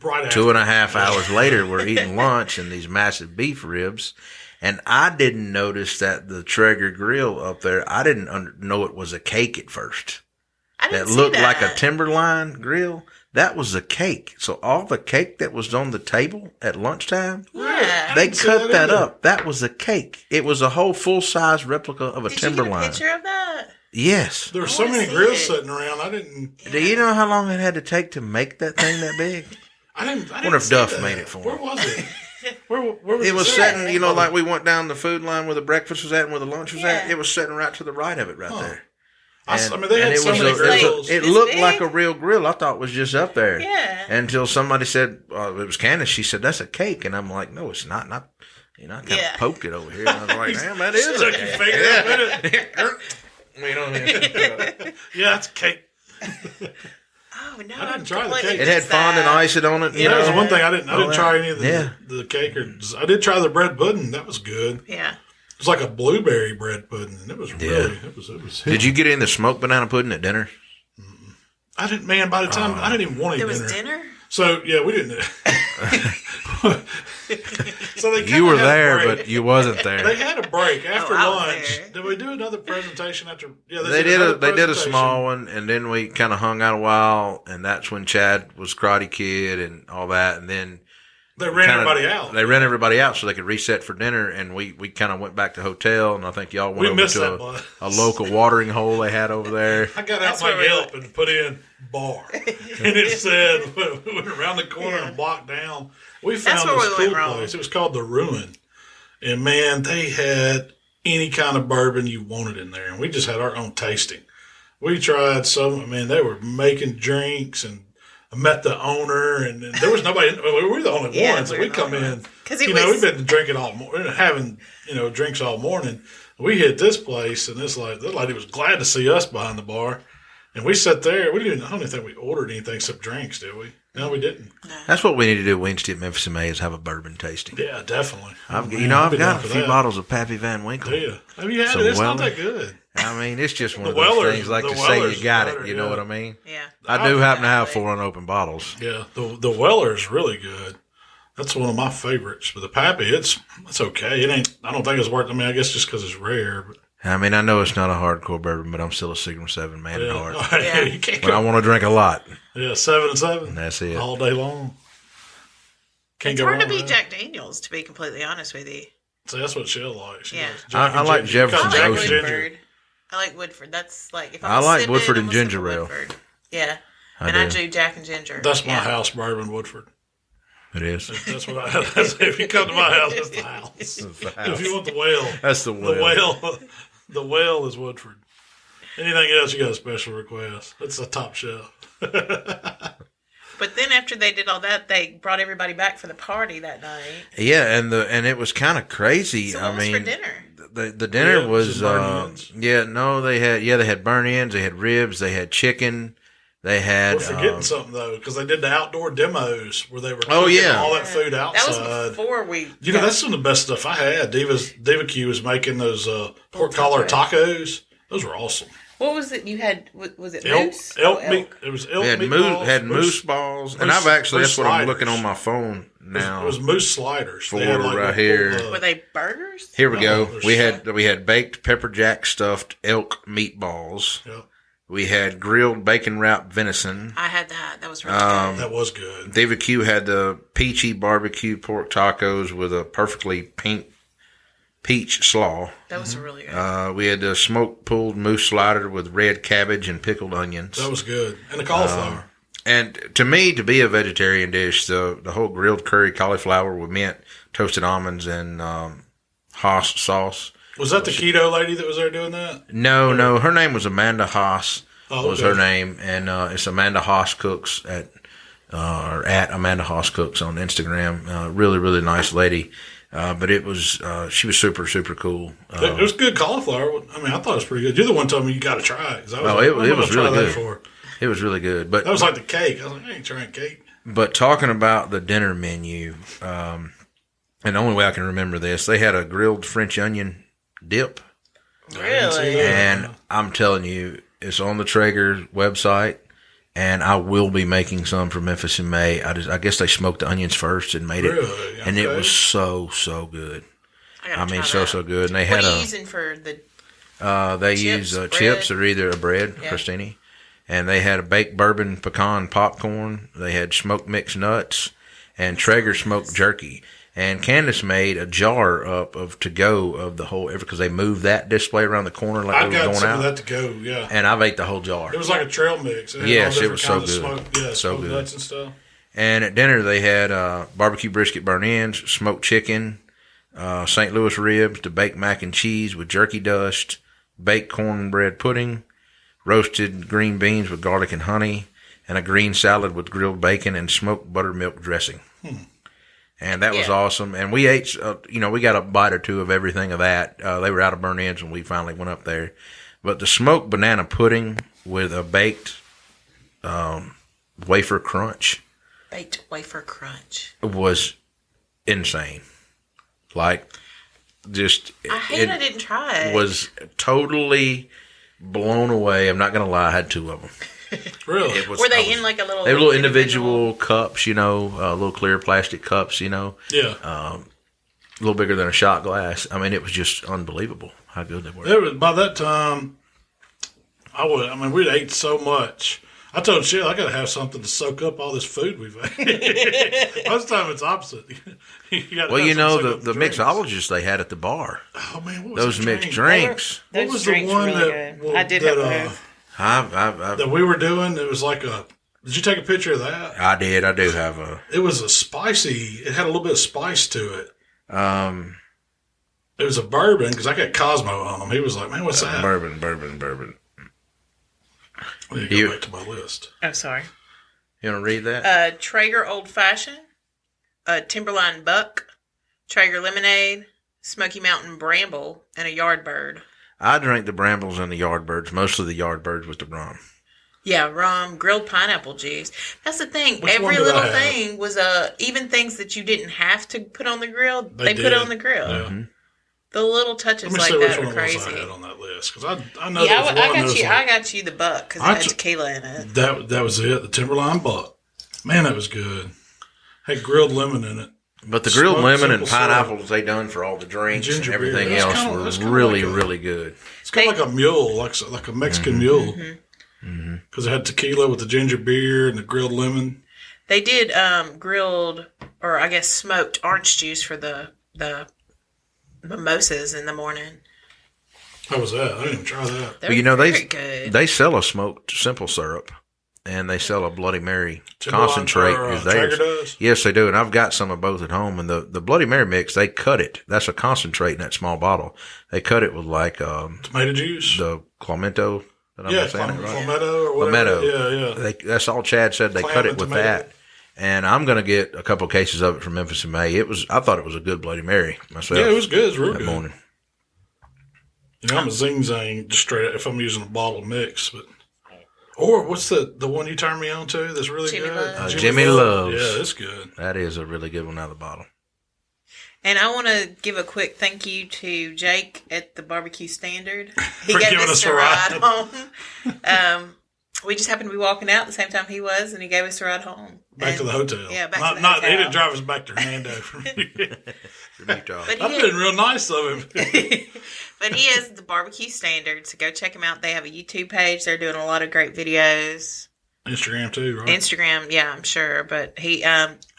right 2.5 hours later, we're eating lunch and these massive beef ribs. And I didn't notice that the Traeger grill up there, I didn't know it was a cake at first. I didn't That see looked that. like a Timberline grill. That was a cake. So all the cake that was on the table at lunchtime, Yeah. they didn't see cut that either. up. That was a cake. It was a whole full-size replica of a Did you Timberline. get a picture of that? Yes. There were I so wanna many see grills it. sitting around. I didn't. Do you know how long it had to take to make that thing that big? I didn't wonder if see Duff that. made it for Where him. was it? Where was It was sitting? sitting, like we went down the food line where the breakfast was at and where the lunch was at. Yeah. It was sitting right to the right of it right there. They had so many grills. It It's looked big. like a real grill. I thought it was just up there. Yeah. Until somebody said, it was Candace. She said, that's a cake. And I'm like, no, it's not. I kind of poked it over here. And I was like, damn, that is a Stuck your cake. finger up in it. You know what I mean? Yeah, it's cake. Oh no! I didn't try the cake. It had fondant icing on it. Yeah, that was one thing I didn't try any of Yeah. the cake. I did try the bread pudding. That was good. Yeah. It was like a blueberry bread pudding, and it was really it was. Did you get in the smoked banana pudding at dinner? I didn't. Man, by the time I didn't even want to eat There dinner. was dinner. So yeah, we didn't. So they You were had a there, break. but you wasn't there. They had a break after I was lunch. there. Did we do another presentation after? Yeah, They did another a presentation. small one, and then we kind of hung out a while, and that's when Chad was Karate Kid and all that, and then They ran everybody out. They ran everybody out so they could reset for dinner, and we kind of went back to hotel, and I think y'all went We over missed to that a local watering hole they had over there. I got That's out my where we Yelp and put in bar, and it said we went around the corner and blocked down. We found where this we went cool wrong. place. It was called the Ruin, and man, they had any kind of bourbon you wanted in there, and we just had our own tasting. We tried some. Man, they were making drinks, and I met the owner, and there was nobody. We were the only Yeah, ones. we And were we the come only in ones. 'Cause we've been drinking all morning, having drinks all morning. We hit this place, and this lady was glad to see us behind the bar, and we sat there. I don't even think we ordered anything except drinks, did we? No, we didn't. That's what we need to do Wednesday at Memphis in May is have a bourbon tasting. Yeah, definitely. I've be got down a for few that. bottles of Pappy Van Winkle. Yeah, have you had Some it? It's not Weller. that good. I mean, it's just one The of those Weller's- things like the to say Weller's you got better, it. You know yeah. what I mean? Yeah. I do happen to have Definitely. 4 unopened bottles. Yeah, the Weller's really good. That's one of my favorites. But the Pappy, it's okay. It ain't. I don't think it's worth. I mean, I guess just because it's rare. But I mean, I know it's not a hardcore bourbon, but I'm still a Sigma 7 man at heart. yeah, you can't But I go. want to drink a lot. Yeah, 7 and 7. That's it. All day long. Can't It's go hard to wrong beat with that. Jack Daniels, to be completely honest with you. See, that's what Shell likes. She Yeah. likes Jack I and like ginger. Jefferson's Jack I and like Ocean. ginger. Woodford. I like Woodford. That's like if I'm I like sipping, Woodford I'm and gonna sip ginger a ale. Woodford. Yeah, I and I do. do Jack and ginger. That's my Yeah. house bourbon, Woodford. It is. That's what I. If you come to my house, that's the house. the house. If you want the whale, That's the the whale. whale, the whale is Woodford. Anything else, you got a special request. That's a top shelf. But then after they did all that, they brought everybody back for the party that night. Yeah, and it was kind of crazy. So what I was mean, for dinner? the dinner Ribs was and burn ends. they had burn ends, they had ribs, they had chicken, they had We're forgetting something though, because they did the outdoor demos where they were Oh, cooking yeah. all that food That outside. was before we. That's some of the best stuff I had. Diva Q was making those pork collar tacos. Those were awesome. What was it you had? Was it Elk moose? meat. Elk. It was elk we had meatballs, moose balls, and moose- I've actually moose that's what I'm sliders. looking on my phone now. It was moose sliders. Four They had, right little, here. Were they burgers? Here we No, go. there's We had baked pepper jack stuffed elk meatballs. Yeah, We had grilled bacon wrapped venison. I had that. That was really good. that was good. David Q had the peachy barbecue pork tacos with a perfectly pink peach slaw. That was really good. We had the smoked pulled moose slider with red cabbage and pickled onions. That was good. And the cauliflower. And to me, to be a vegetarian dish, the whole grilled curry cauliflower with mint, toasted almonds, and Haas sauce. Was that the keto lady that was there doing that? No, her name was Amanda Haas. Oh, Was okay. her name, and it's Amanda Haas Cooks at Amanda Haas Cooks on Instagram. Really, really nice lady. But it was she was super, super cool. It was good cauliflower. I mean, I thought it was pretty good. You're the one told me you got to try it. 'Cause I was Oh, like, it I'm gonna was try really that good. for- It was really good. But That was like the cake. I was like, I ain't trying cake. But talking about the dinner menu, and the only way I can remember this, they had a grilled French onion dip. Really? And I'm telling you, it's on the Traeger website, and I will be making some for Memphis in May. I guess they smoked the onions first and made it, Really? and it Okay. was so good. gotta I mean, try that. so good. And they What had are you using for the? they Chips, use bread? chips or either a bread, Yeah. crostini, and they had a baked bourbon pecan popcorn. They had smoked mixed nuts and Traeger smoked jerky. And Candace made a jar up of to go of the whole because they moved that display around the corner like I it was got going some out. of that to go, yeah. And I've ate the whole jar. It was like a trail mix. It had Yes, all it was different so kinds of good. Smoked, So smoked good. nuts and stuff. And at dinner they had barbecue brisket burn ends, smoked chicken, St. Louis ribs, the baked mac and cheese with jerky dust, baked cornbread pudding, roasted green beans with garlic and honey, and a green salad with grilled bacon and smoked buttermilk dressing. And that was Yeah. awesome. And we ate, we got a bite or two of everything of that. They were out of burn ends when we finally went up there. But the smoked banana pudding with a baked wafer crunch. Baked wafer crunch. Was insane. Like, just... I didn't try it. Was totally blown away. I'm not going to lie. I had 2 of them. Really? Were they in like a little... They were little individual cups, little clear plastic cups, Yeah. A little bigger than a shot glass. I mean, it was just unbelievable how good they were. By that time, we'd ate so much. I told Shell I got to have something to soak up all this food we've ate. Most time it's opposite. The mixologists they had at the bar. Oh man, what was those mixed drinks? What was the one I did have those. That we were doing? It was like Did you take a picture of that? I did. I do have a. It was a spicy. It had a little bit of spice to it. It was a bourbon because I got Cosmo on him. He was like, "Man, what's that?" Bourbon. I need to go back to my list. Oh, sorry. You want to read that? Traeger Old Fashioned, Timberline Buck, Traeger Lemonade, Smoky Mountain Bramble, and a Yardbird. I drank the Brambles and the Yardbirds. Mostly the Yardbirds with the rum. Yeah, rum, grilled pineapple juice. That's the thing. Which Every little thing was even things that you didn't have to put on the grill. They put on the grill. Yeah. Mm-hmm. The little touches like that are crazy. I had on that list because I know. Yeah, I got you the Buck because it had tequila in it. That was it. The Timberline Buck. Man, that was good. Had grilled lemon in it. But the grilled lemon and pineapples they done for all the drinks and everything else were really, really good. It's kind of like a mule, like a Mexican mule. Because it had tequila with the ginger beer and the grilled lemon. They did grilled, or I guess smoked orange juice for the mimosas in the morning. How was that? I didn't even try that. Good. They sell a smoked simple syrup, and they sell a Bloody Mary concentrate. Traeger does? Yes, they do, and I've got some of both at home. And the Bloody Mary mix, they cut it. That's a concentrate in that small bottle. They cut it with like tomato juice, the Clemento. Clemento or whatever. Yeah. That's all Chad said. They cut it with that. And I'm going to get a couple cases of it from Memphis in May. I thought it was a good Bloody Mary myself. Yeah, it was good. It was real that good. Morning. I'm a zing-zang just straight up if I'm using a bottle mix. Or what's the one you turned me on to that's really Jimmy good? Loves. Jimmy Loves. Yeah, it's good. That is a really good one out of the bottle. And I want to give a quick thank you to Jake at the Barbecue Standard. He For gave giving us a ride home. We just happened to be walking out the same time he was, and he gave us a ride home. Back to the hotel. Yeah, back to the hotel. He didn't drive us back to Hernando from Utah. That'd have been real nice of him. But he is the Barbecue Standard, so go check him out. They have a YouTube page. They're doing a lot of great videos. Instagram too, right? Instagram, yeah, I'm sure. But he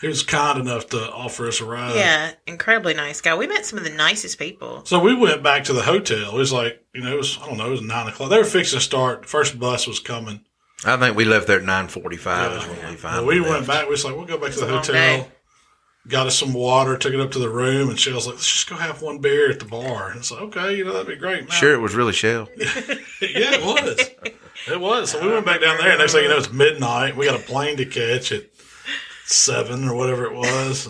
was kind enough to offer us a ride. Yeah, incredibly nice guy. We met some of the nicest people. So we went back to the hotel. It was like, it was 9 o'clock. They were fixing to start. The first bus was coming. I think we left there at 9:45 is when we finally went back. We was like, we'll go back to the hotel. Got us some water, took it up to the room, and Shell's like, let's just go have one beer at the bar. And it's like, okay, that'd be great. Now, sure, it was really Shell. Yeah, it was. It was. So we went back down there, and next thing you know, it's midnight. We got a plane to catch at 7 or whatever it was.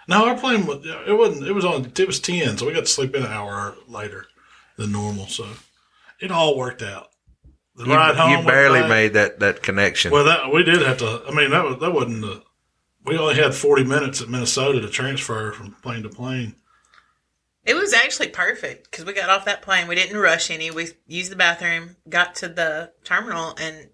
No, our plane was. It was 10, so we got to sleep in an hour later than normal. So it all worked out. The ride home. You barely made that connection. Well, we did have to. I mean, that wasn't. We only had 40 minutes at Minnesota to transfer from plane to plane. It was actually perfect because we got off that plane. We didn't rush any. We used the bathroom, got to the terminal, and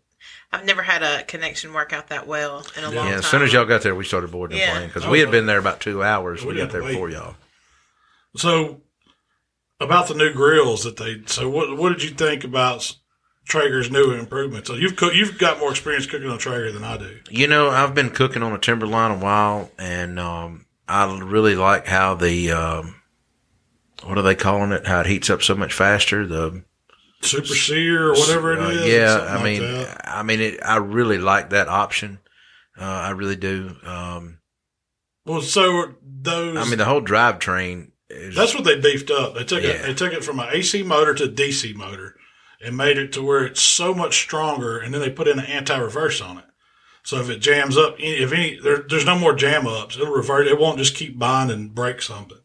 I've never had a connection work out that well in a long time. Yeah, as soon as y'all got there, we started boarding the plane because we had been there about 2 hours. We got there before y'all. So, about the new grills what did you think about Traeger's new improvements? So you've got more experience cooking on Traeger than I do. I've been cooking on a Timberline a while, and I really like how the what are they calling it? How it heats up so much faster? The Super Sear or whatever it is. Yeah, I really like that option. I really do. Well, so those. the whole drivetrain. That's what they beefed up. They took it from an AC motor to a DC motor and made it to where it's so much stronger, and then they put in an anti-reverse on it. So if it jams up, there's no more jam ups. It'll revert. It won't just keep binding and break something.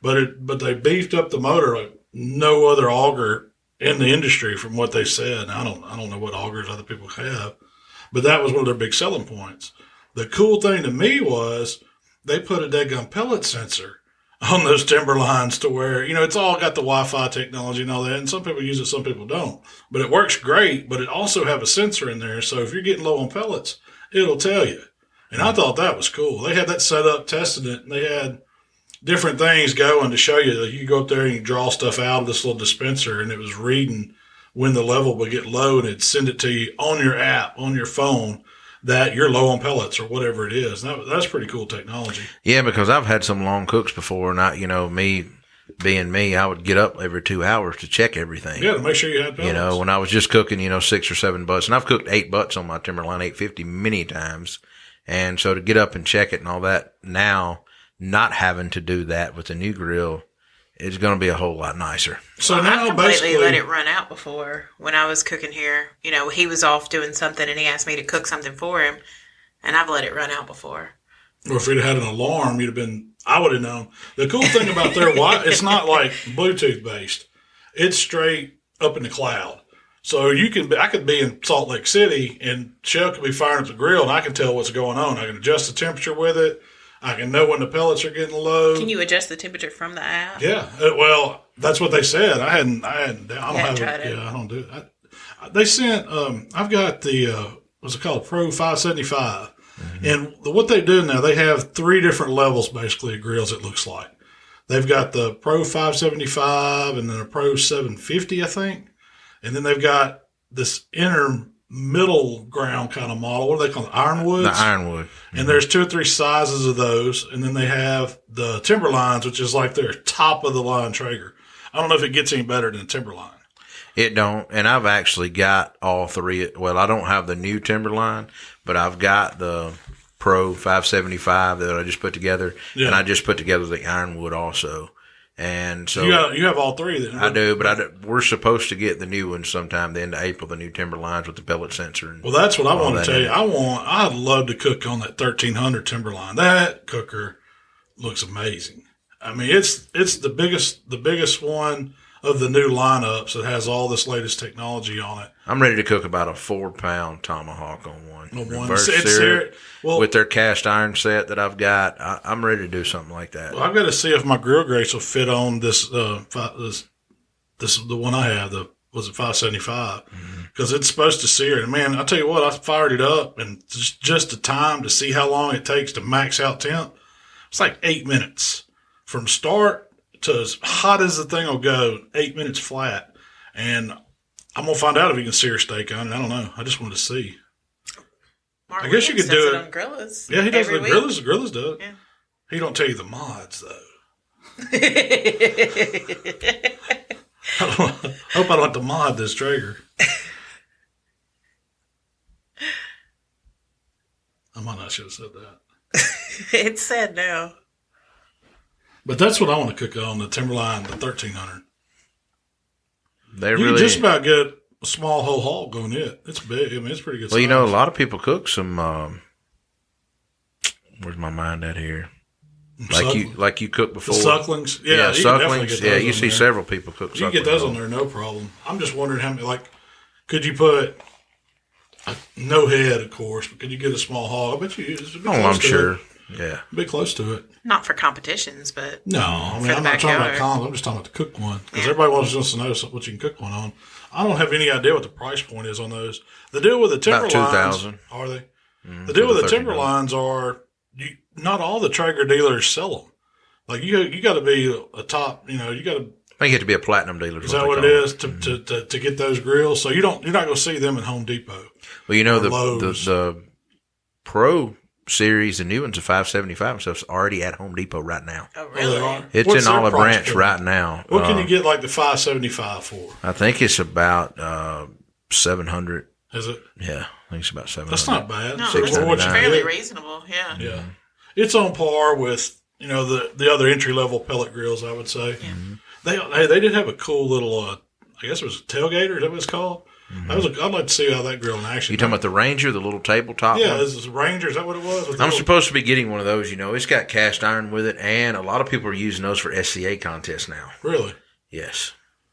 But they beefed up the motor like no other auger in the industry from what they said. I don't know what augers other people have, but that was one of their big selling points. The cool thing to me was they put a daggum pellet sensor on those timberlines to where, it's all got the Wi-Fi technology and all that, and some people use it, some people don't. But it works great, but it also have a sensor in there, so if you're getting low on pellets, it'll tell you. And I thought that was cool. They had that set up, testing it, and they had different things going to show you that you go up there and you draw stuff out of this little dispenser, and it was reading when the level would get low, and it'd send it to you on your app, on your phone, that you're low on pellets or whatever it is. That's pretty cool technology. Yeah, because I've had some long cooks before, and me being me, I would get up every 2 hours to check everything. Yeah, to make sure you had pellets. When I was just cooking, 6 or 7 butts, and I've cooked 8 butts on my Timberline 850 many times. And so to get up and check it and all that now, not having to do that with the new grill, is going to be a whole lot nicer. So now I completely let it run out before when I was cooking here. He was off doing something and he asked me to cook something for him, and I've let it run out before. Or if you'd had an alarm, I would have known. The cool thing about their it's not like Bluetooth based. It's straight up in the cloud. So I could be in Salt Lake City and Shell could be firing up the grill and I can tell what's going on. I can adjust the temperature with it. I can know when the pellets are getting low. Can you adjust the temperature from the app? Yeah. Well, that's what they said. I don't do it. They sent, I've got the, what's it called? Pro 575. Mm-hmm. And what they do now, they have 3 different levels basically of grills, it looks like. They've got the Pro 575 and then a Pro 750, I think. And then they've got this middle ground kind of model. What do they call it? Ironwoods? The Ironwood. Mm-hmm. And there's 2 or 3 sizes of those. And then they have the Timberlines, which is like their top of the line Traeger. I don't know if it gets any better than the Timberline. It don't. And I've actually got all 3. Well, I don't have the new Timberline, but I've got the Pro 575 that I just put together. Yeah. And I just put together the Ironwood also. And so you have all 3 then. I do, but we're supposed to get the new ones sometime the end of April, the new Timberlines with the pellet sensor. Well, that's what I want to tell you. I'd love to cook on that 1300 Timberline. That cooker looks amazing. I mean, it's the biggest one of the new lineups that has all this latest technology on it. I'm ready to cook about a 4-pound tomahawk on one. Reverse sear with their cast iron set that I've got. I'm ready to do something like that. Well, I've got to see if my grill grates will fit on this. This is the one I have. Was it 575? Because it's supposed to sear. And man, I'll tell you what, I fired it up and just the time to see how long it takes to max out temp. It's like 8 minutes from start to as hot as the thing will go. 8 minutes flat, and I'm gonna find out if you can sear steak on it. I don't know. I just wanted to see. Mark I guess you could do it on Grillis. Yeah, he does the Grillis. Grillis do it. Yeah. He don't tell you the mods though. I hope I don't have to mod this Traeger. I might not should have said that. It's said now. But that's what I want to cook on, the Timberline, the 1300. You can just about get a small whole hog on it. It's big. I mean, it's pretty good size. Well, a lot of people cook some, where's my mind at here? Like you cooked before. The sucklings. Yeah, sucklings. Yeah, you see several people cook sucklings. You can get those on there, no problem. I'm just wondering how many, could you put, no head, of course, but could you get a small hog? I bet you. I'm sure. Yeah. Be close to it. Not for competitions, but. No, I mean, I'm not talking about comps. I'm just talking about the cook one. Because everybody wants to know what you can cook one on. I don't have any idea what the price point is on those. The deal with the Timberlines. About $2,000. Are they? The deal with the Timberlines are, not all the Traeger dealers sell them. Like, you got to be a top, you got to. I think you have to be a platinum dealer. Is that what it is to get those grills? So you're not going to see them at Home Depot. Well, the Pro series, the new ones, the 575 and stuff's already at Home Depot right now. Oh, really? It's in Olive Branch right now. What can you get like the 575 for? I think it's about $700. Is it? Yeah, I think it's about $700. That's not bad. No, it's fairly reasonable. Yeah. Yeah, it's on par with the other entry level pellet grills, I would say. Yeah. They did have a cool little I guess it was a tailgater. Is that what it's called? Mm-hmm. I'd like to see how that grill in action. You talking about the Ranger, the little tabletop? Yeah, one? This is Ranger. Is that what it was? I'm supposed to be getting one of those. It's got cast iron with it, and a lot of people are using those for SCA contests now. Really? Yes.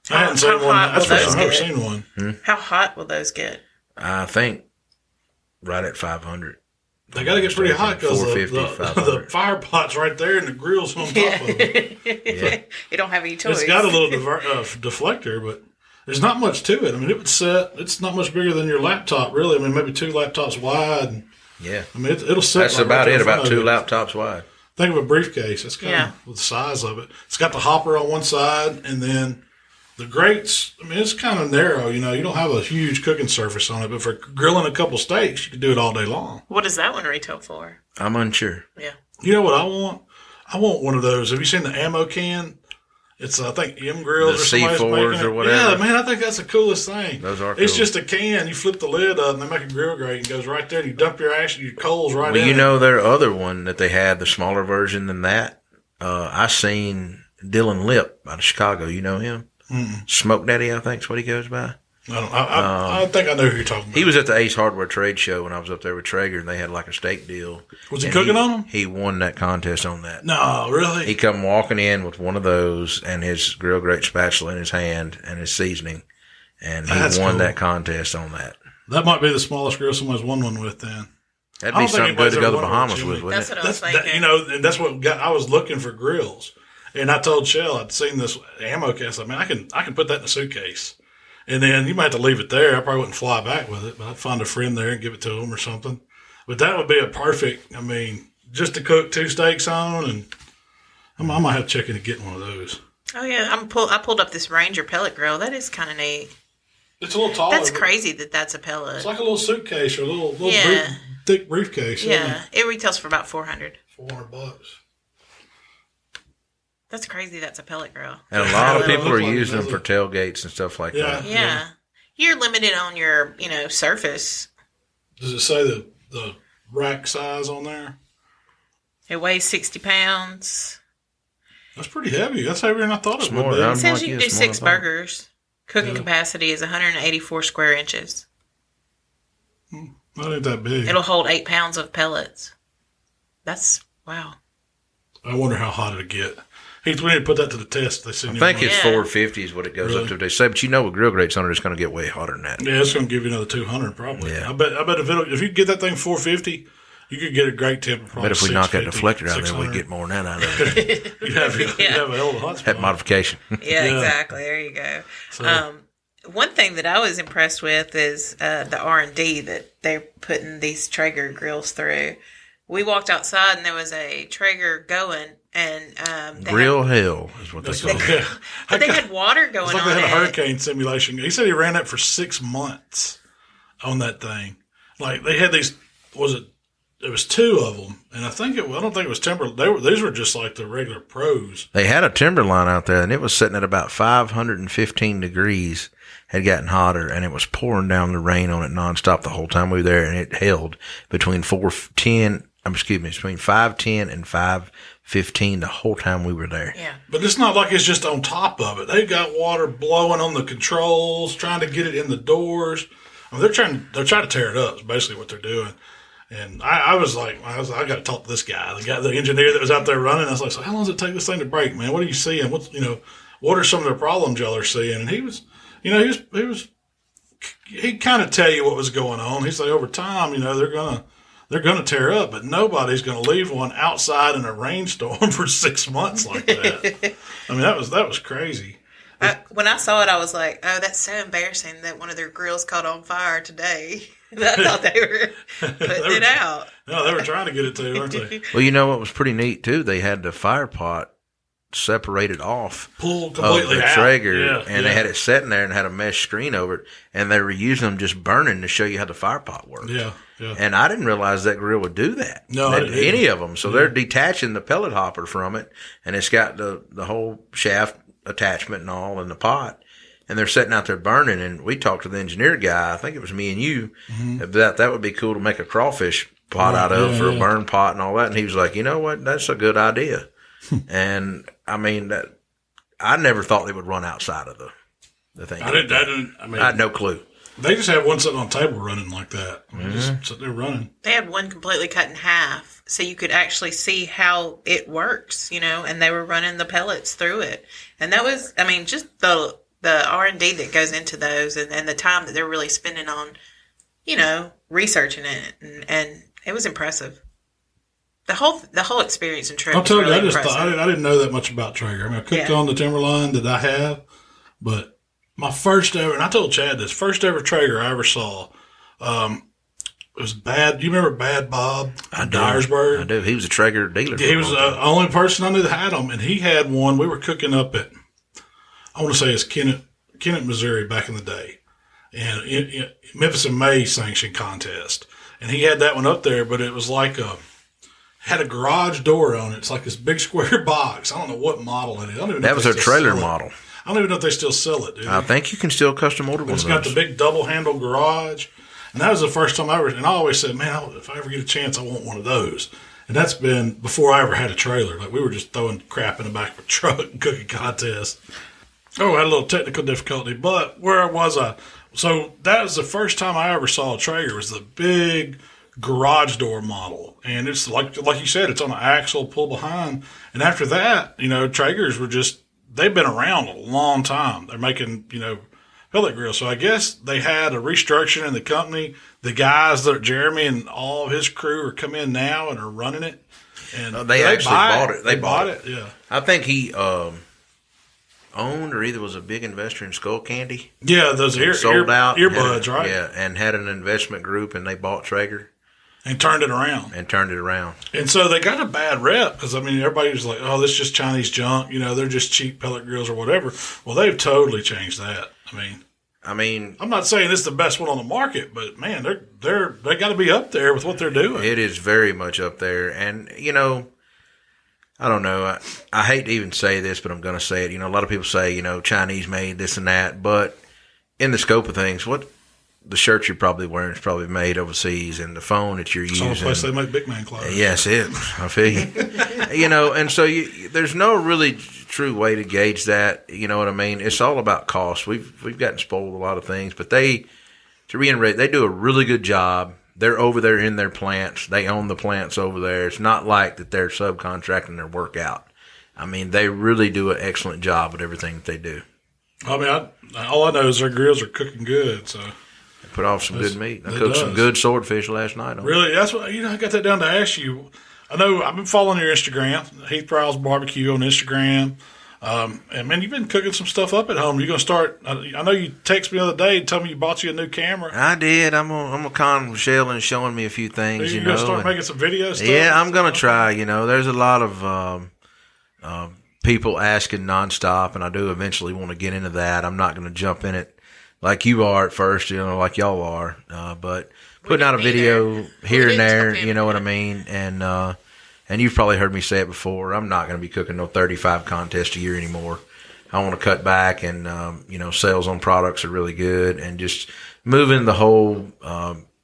I hadn't seen one. That's the first time I've ever seen one. How hot will those get? I think right at 500. They got to get pretty hot because the fire pot's right there and the grill's on top of it. Yeah. You don't have any choice. It's got a little deflector, but there's not much to it. I mean, it would set. It's not much bigger than your laptop, really. I mean, maybe 2 laptops wide. And, yeah. I mean, it'll set. That's about it, about 2 laptops wide. Think of a briefcase. That's kind of the size of it. It's got the hopper on one side, and then the grates, I mean, it's kind of narrow. You don't have a huge cooking surface on it, but for grilling a couple steaks, you can do it all day long. What does that one retail for? I'm unsure. Yeah. You know what I want? I want one of those. Have you seen the ammo can? It's, I think, M Grills or somebody's making it. or whatever. Yeah, man, I think that's the coolest thing. Those are cool. It's just a can. You flip the lid up, and they make a grill grate, and it goes right there, and you dump your coals right in. Well, you know their other one that they had, the smaller version than that? I seen Dylan Lip out of Chicago. You know him? Mm-mm. Smoke Daddy, I think is what he goes by. I think I know who you're talking about. He was at the Ace Hardware trade show when I was up there with Traeger, and they had like a steak deal. Was he cooking on them? He won that contest on that. No, really? He come walking in with one of those and his grill grate spatula in his hand and his seasoning, and he won that contest on that. That might be the smallest grill somebody's won one with then. That'd be something good to go to the Bahamas with, wouldn't it? That's what I was thinking. And that's what I was looking for grills. And I told Shell I'd seen this ammo case. I mean, I can put that in a suitcase. And then you might have to leave it there. I probably wouldn't fly back with it, but I'd find a friend there and give it to them or something. But that would be a perfect, I mean, just to cook 2 steaks on. And I might have to check into getting one of those. Oh, yeah. I pulled up this Ranger pellet grill. That is kind of neat. It's a little taller. That's crazy that's a pellet. It's like a little suitcase or a little thick briefcase. Yeah. It retails for about $400. $400. That's crazy. That's a pellet grill. And a lot of people are using them for tailgates and stuff like that. Yeah. You're limited on your, surface. Does it say the rack size on there? It weighs 60 pounds. That's pretty heavy. That's heavier than I thought it would be. It says you can do 6 burgers. Cooking capacity is 184 square inches. Not ain't that big. It'll hold 8 pounds of pellets. That's, wow. I wonder how hot it'll get. Heath, we need to put that to the test. I think it's 450 is what it goes up to. They say, but with grill grates on it, it's going to get way hotter than that. Yeah, it's going to give you another 200 probably. Yeah. I bet if you get that thing 450, you could get a great temp. But if we knock that deflector out of there, we'd get more than that out of it. You'd have a hell of a hot spot. That modification. Yeah, exactly. There you go. So, one thing that I was impressed with is the R&D that they're putting these Traeger grills through. We walked outside and there was a Traeger going, and grill hell is what they call it. But they had water going on. It's like they had a hurricane simulation. He said he ran that for 6 months on that thing. Like they had these. There was 2 of them, and I don't think it was timber. These were just like the regular pros. They had a timberline out there, and it was sitting at about 515 degrees. Had gotten hotter, and it was pouring down the rain on it nonstop the whole time we were there, and it held between 5:10 and 5:15 the whole time we were there. Yeah, but it's not like it's just on top of it. They've got water blowing on the controls, trying to get it in the doors. I mean, they're trying to tear it up. Is basically what they're doing. And I was like, I got to talk to this guy, the engineer that was out there running. I was like, so how long does it take this thing to break, man? What are you seeing? What are some of the problems y'all are seeing? And he was. He'd kind of tell you what was going on. He's like, over time, they're gonna tear up, but nobody's gonna leave one outside in a rainstorm for 6 months like that. I mean, that was crazy. When I saw it, I was like, oh, that's so embarrassing that one of their grills caught on fire today. I thought they were putting it out. No, they were trying to get it to, weren't they? Well, what was pretty neat too? They had the fire pot separated off, pulled completely of the out. Traeger, and they had it sitting there and had a mesh screen over it, and they were using them just burning to show you how the fire pot worked. Yeah. And I didn't realize that grill would do that. No, any of them. So they're detaching the pellet hopper from it, and it's got the whole shaft attachment and all in the pot, and they're sitting out there burning. And we talked to the engineer guy. I think it was me and you. That would be cool to make a crawfish pot out of for a burn pot and all that. And he was like, you know what? That's a good idea. And I mean, I never thought they would run outside of the thing. I had no clue. They just had one sitting on the table running like that. I mean, just sitting there running. They had one completely cut in half, so you could actually see how it works, and they were running the pellets through it. And that was, just the the R&D that goes into those and the time that they're really spending on, researching it. And it was impressive. The whole experience in Traeger. I'll tell you, really I didn't know that much about Traeger. I mean, I cooked on the Timberline that I have, but my first ever, and I told Chad this, first ever Traeger I ever saw, it was Bad. Do you remember Bad Bob in Dyersburg? I do. He was a Traeger dealer. He was the only person I knew that had them, and he had one. We were cooking up at, I want to say it's Kennett, Missouri back in the day, and Memphis In May sanctioned contest, and he had that one up there, but it was like had a garage door on it. It's like this big square box. I don't know what model it is. I don't even know that was a trailer model. I don't even know if they still sell it, dude. I think you can still custom order one. It's got the big double handle garage. And that was the first time and I always said, man, if I ever get a chance, I want one of those. And that's been before I ever had a trailer. Like, we were just throwing crap in the back of a truck and cooking contests. Oh, I had a little technical difficulty, but where was I? So that was the first time I ever saw a Traeger, was the big garage door model. And it's like you said, it's on an axle, pull behind. And after that, Traegers were they've been around a long time. They're making, pellet grill. So I guess they had a restructuring in the company. The guys that Jeremy and all of his crew are come in now and are running it. And they actually bought it. They bought it. Yeah. I think he owned or either was a big investor in Skull Candy. Yeah, those sold out earbuds, right? Yeah, and had an investment group, and they bought Traeger. And turned it around. And so they got a bad rep because, everybody was like, oh, this is just Chinese junk. they're just cheap pellet grills or whatever. Well, they've totally changed that. I'm not saying this is the best one on the market, but, man, they got to be up there with what they're doing. It is very much up there. And, I don't know. I hate to even say this, but I'm going to say it. A lot of people say, Chinese made this and that. But in the scope of things, the shirt you're probably wearing is probably made overseas, and the phone that you're using. It's the place they make big man clothes. Yes, I feel you. And so there's no really true way to gauge that. You know what I mean? It's all about cost. We've gotten spoiled a lot of things, but to reiterate, they do a really good job. They're over there in their plants. They own the plants over there. It's not like that they're subcontracting their work out. They really do an excellent job at everything that they do. All I know is their grills are cooking good, so. Put off some good meat. I cooked some good swordfish last night. Really? That's what, I got that down to ask you. I know I've been following your Instagram, Heath Riles Barbecue on Instagram. And man, you've been cooking some stuff up at home. You're going to start, I know you texted me the other day and told me you bought you a new camera. I did. I'm going to con Rachelle and showing me a few things, You're going to start making some video stuff? Yeah, I'm going to try. There's a lot of people asking nonstop, and I do eventually want to get into that. I'm not going to jump in it like you are at first, like y'all are. But putting out a video here and there, you know what I mean? And you've probably heard me say it before. I'm not going to be cooking no 35 contests a year anymore. I want to cut back, and, sales on products are really good, and just moving the whole,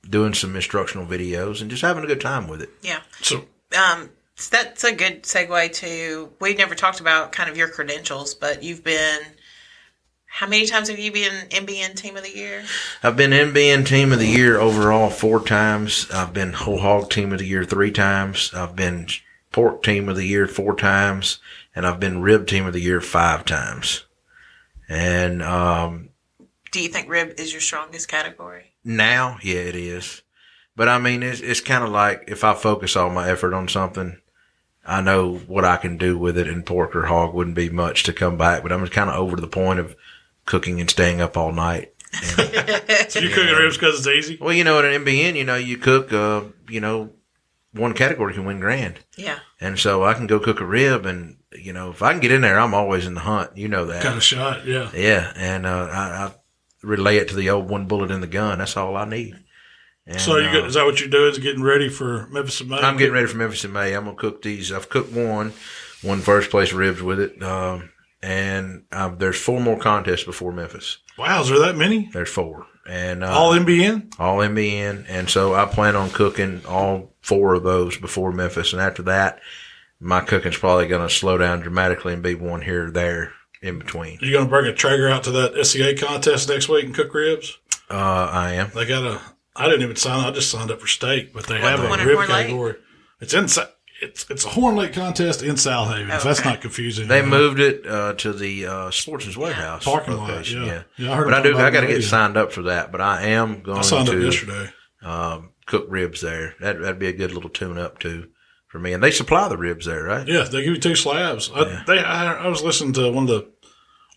doing some instructional videos and just having a good time with it. Yeah. So that's a good segue to, we never talked about kind of your credentials, but you've been, how many times have you been NBN Team of the Year? I've been NBN Team of the Year overall 4 times. I've been Whole Hog Team of the Year 3 times. I've been Pork Team of the Year 4 times. And I've been Rib Team of the Year 5 times. And do you think rib is your strongest category? Now, yeah, it is. But it's kind of like if I focus all my effort on something, I know what I can do with it, and pork or hog wouldn't be much to come back. But I'm kind of over to the point of cooking and staying up all night. And, so you're cooking ribs because it's easy? Well, at an NBN, you cook, one category can win grand. Yeah. And so I can go cook a rib, and, if I can get in there, I'm always in the hunt. You know that. Got a shot, yeah. Yeah. And I relay it to the old one bullet in the gun. That's all I need. And, so is that what you're doing, is getting ready for Memphis In May? I'm getting ready for Memphis In May. I'm going to cook these. I've cooked one first place ribs with it. And there's 4 more contests before Memphis. Wow, is there that many? There's 4. And all NBN? All NBN. And so I plan on cooking all 4 of those before Memphis. And after that, my cooking's probably going to slow down dramatically and be one here or there in between. Are you going to bring a Traeger out to that S2E8 contest next week and cook ribs? I am. They got I didn't even sign up. I just signed up for steak, but they have a rib category. It's It's a Horn Lake contest in Southaven. If that's not confusing. They moved it to the Sportsman's Warehouse parking lot. location. Yeah. I heard. But I got to get signed up for that. But I am going I signed to up yesterday. Cook ribs there. That'd be a good little tune up too for me. And they supply the ribs there, right? Yeah, they give you 2 slabs. I was listening to one of the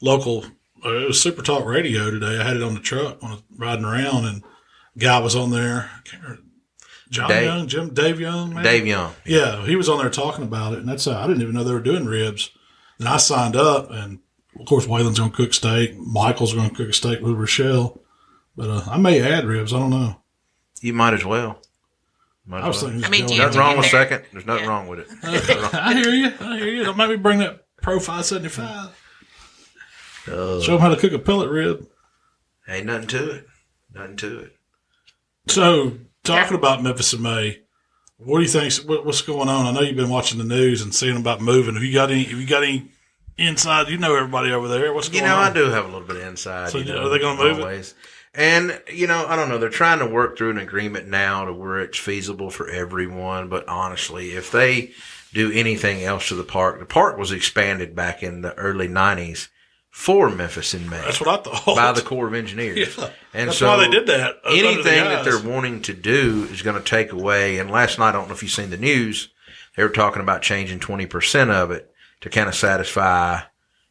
local. It was Super Talk Radio today. I had it on the truck when I was riding around, and a guy was on there. I can't remember. Dave Young, man? Dave Young. Yeah, he was on there talking about it, and that's I didn't even know they were doing ribs. And I signed up, and of course, Waylon's going to cook steak. Michael's going to cook a steak with Rachelle. But I may add ribs. I don't know. You might as well. I was thinking, nothing wrong with second. There's nothing wrong with it. I hear you. Don't make me bring that Pro 575. Show them how to cook a pellet rib. Ain't nothing to it. So, talking about Memphis in May, what do you think? What's going on? I know you've been watching the news and seeing about moving. Have you got any inside? You know everybody over there. What's going on? I do have a little bit of inside. So, are they going to move it? And, I don't know. They're trying to work through an agreement now to where it's feasible for everyone. But honestly, if they do anything else to the park was expanded back in the early 90s for Memphis in May. That's what I thought. By the Corps of Engineers. Yeah, and that's so why they did that. Anything that they're wanting to do is going to take away. And last night, I don't know if you've seen the news, they were talking about changing 20% of it to kind of satisfy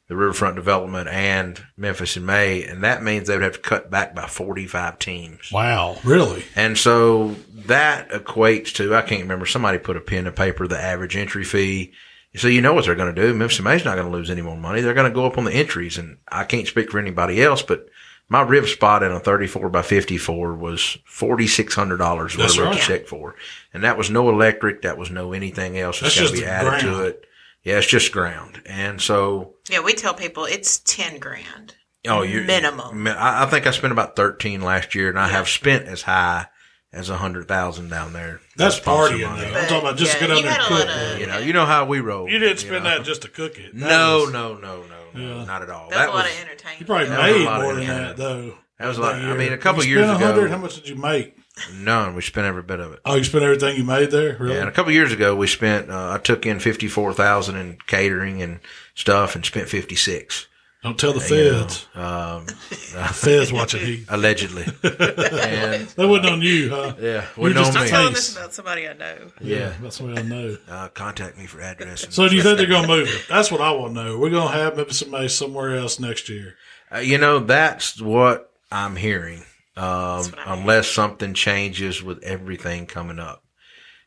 the riverfront development and Memphis in May, and that means they would have to cut back by 45 teams. Wow, really? And so that equates to, I can't remember, somebody put a pen to paper, the average entry fee. So you know what they're going to do. Memphis in May's not going to lose any more money. They're going to go up on the entries, and I can't speak for anybody else, but my rib spot in a 34 by 54 was $4,600 what I wrote the check for. And that was no electric. That was no anything else that's got to be added to it. Yeah, it's just ground. And so. Yeah, we tell people it's 10 grand. Oh, you're minimum. I think I spent about 13 last year, and I have spent as high as 100,000 down there. That's partying, though. I'm talking about just to go down there and cook. You know how we roll. You didn't spend that just to cook it. No, not at all. That was a lot of entertainment. You probably made more than that, though. That was like, I mean, a couple years ago. 100. How much did you make? None. We spent every bit of it. Oh, you spent everything you made there? Really? Yeah, and a couple years ago, we spent, I took in $54,000 in catering and stuff and spent $56,000. Don't tell the feds. The feds watching Heath. Allegedly. And that wasn't on you, huh? Yeah. Wasn't on me. I'm telling this about somebody I know. Yeah. That's somebody I know. Contact me for address. So do you think they're going to move it? That's what I want to know. We're going to have Memphis in May somewhere else next year. That's what I'm hearing. Unless something changes with everything coming up.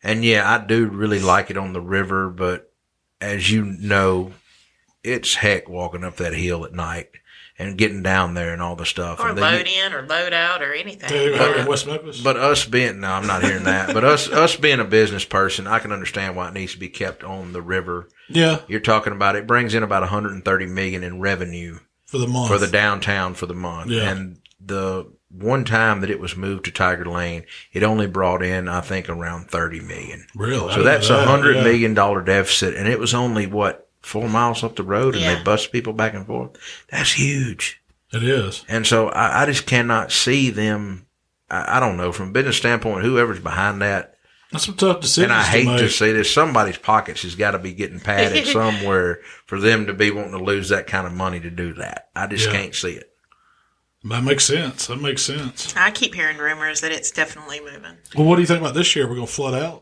And yeah, I do really like it on the river, but as you know, it's heck walking up that hill at night and getting down there and all the stuff. Or load in or load out or anything. In West Memphis? But us being, no, I'm not hearing that. But us being a business person, I can understand why it needs to be kept on the river. Yeah. You're talking about, it brings in about $130 million in revenue. For the month. For the downtown for the month. Yeah. And the one time that it was moved to Tiger Lane, it only brought in, I think, around $30 million. Really? So that's $100 million deficit. And it was only, 4 miles up the road, and they bus people back and forth. That's huge. It is. And so I just cannot see them. I don't know, from a business standpoint, whoever's behind that. That's some tough decisions. And I hate to say this, somebody's pockets has got to be getting padded somewhere for them to be wanting to lose that kind of money to do that. I just can't see it. That makes sense. I keep hearing rumors that it's definitely moving. Well, what do you think about this year? We're going to flood out?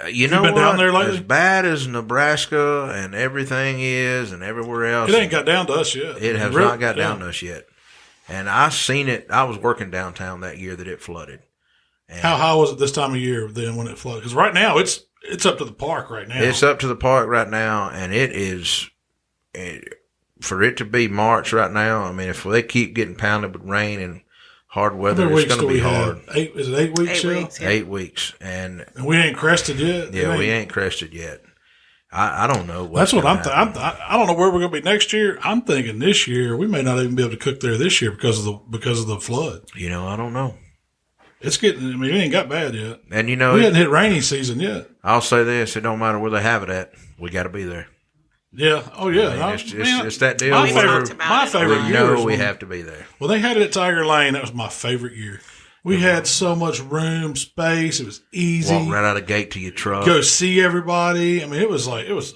You know been what? Down there lately? As bad as Nebraska and everything is and everywhere else. It ain't got down to us yet. It has not got down to us yet. And I seen it. I was working downtown that year that it flooded. And how high was it this time of year then when it flooded? Because right now it's up to the park right now. It's up to the park right now, and it is for it to be March right now. I mean, if they keep getting pounded with rain and hard weather, it's going to be hard. Is it 8 weeks? 8 weeks. Yeah. 8 weeks, and we ain't crested yet. Yeah, we ain't crested yet. I don't know. That's what I'm thinking. I don't know where we're going to be next year. I'm thinking this year we may not even be able to cook there this year because of the flood. I don't know. It's getting. I mean, it ain't got bad yet. And we hadn't hit rainy season yet. I'll say this: it don't matter where they have it at. We got to be there. Yeah. Oh yeah. I mean, it's that deal. My favorite year. We have to be there. Well, they had it at Tiger Lane. That was my favorite year. We had so much room, space. It was easy. Walk right out of the gate to your truck. Go see everybody. I mean, it was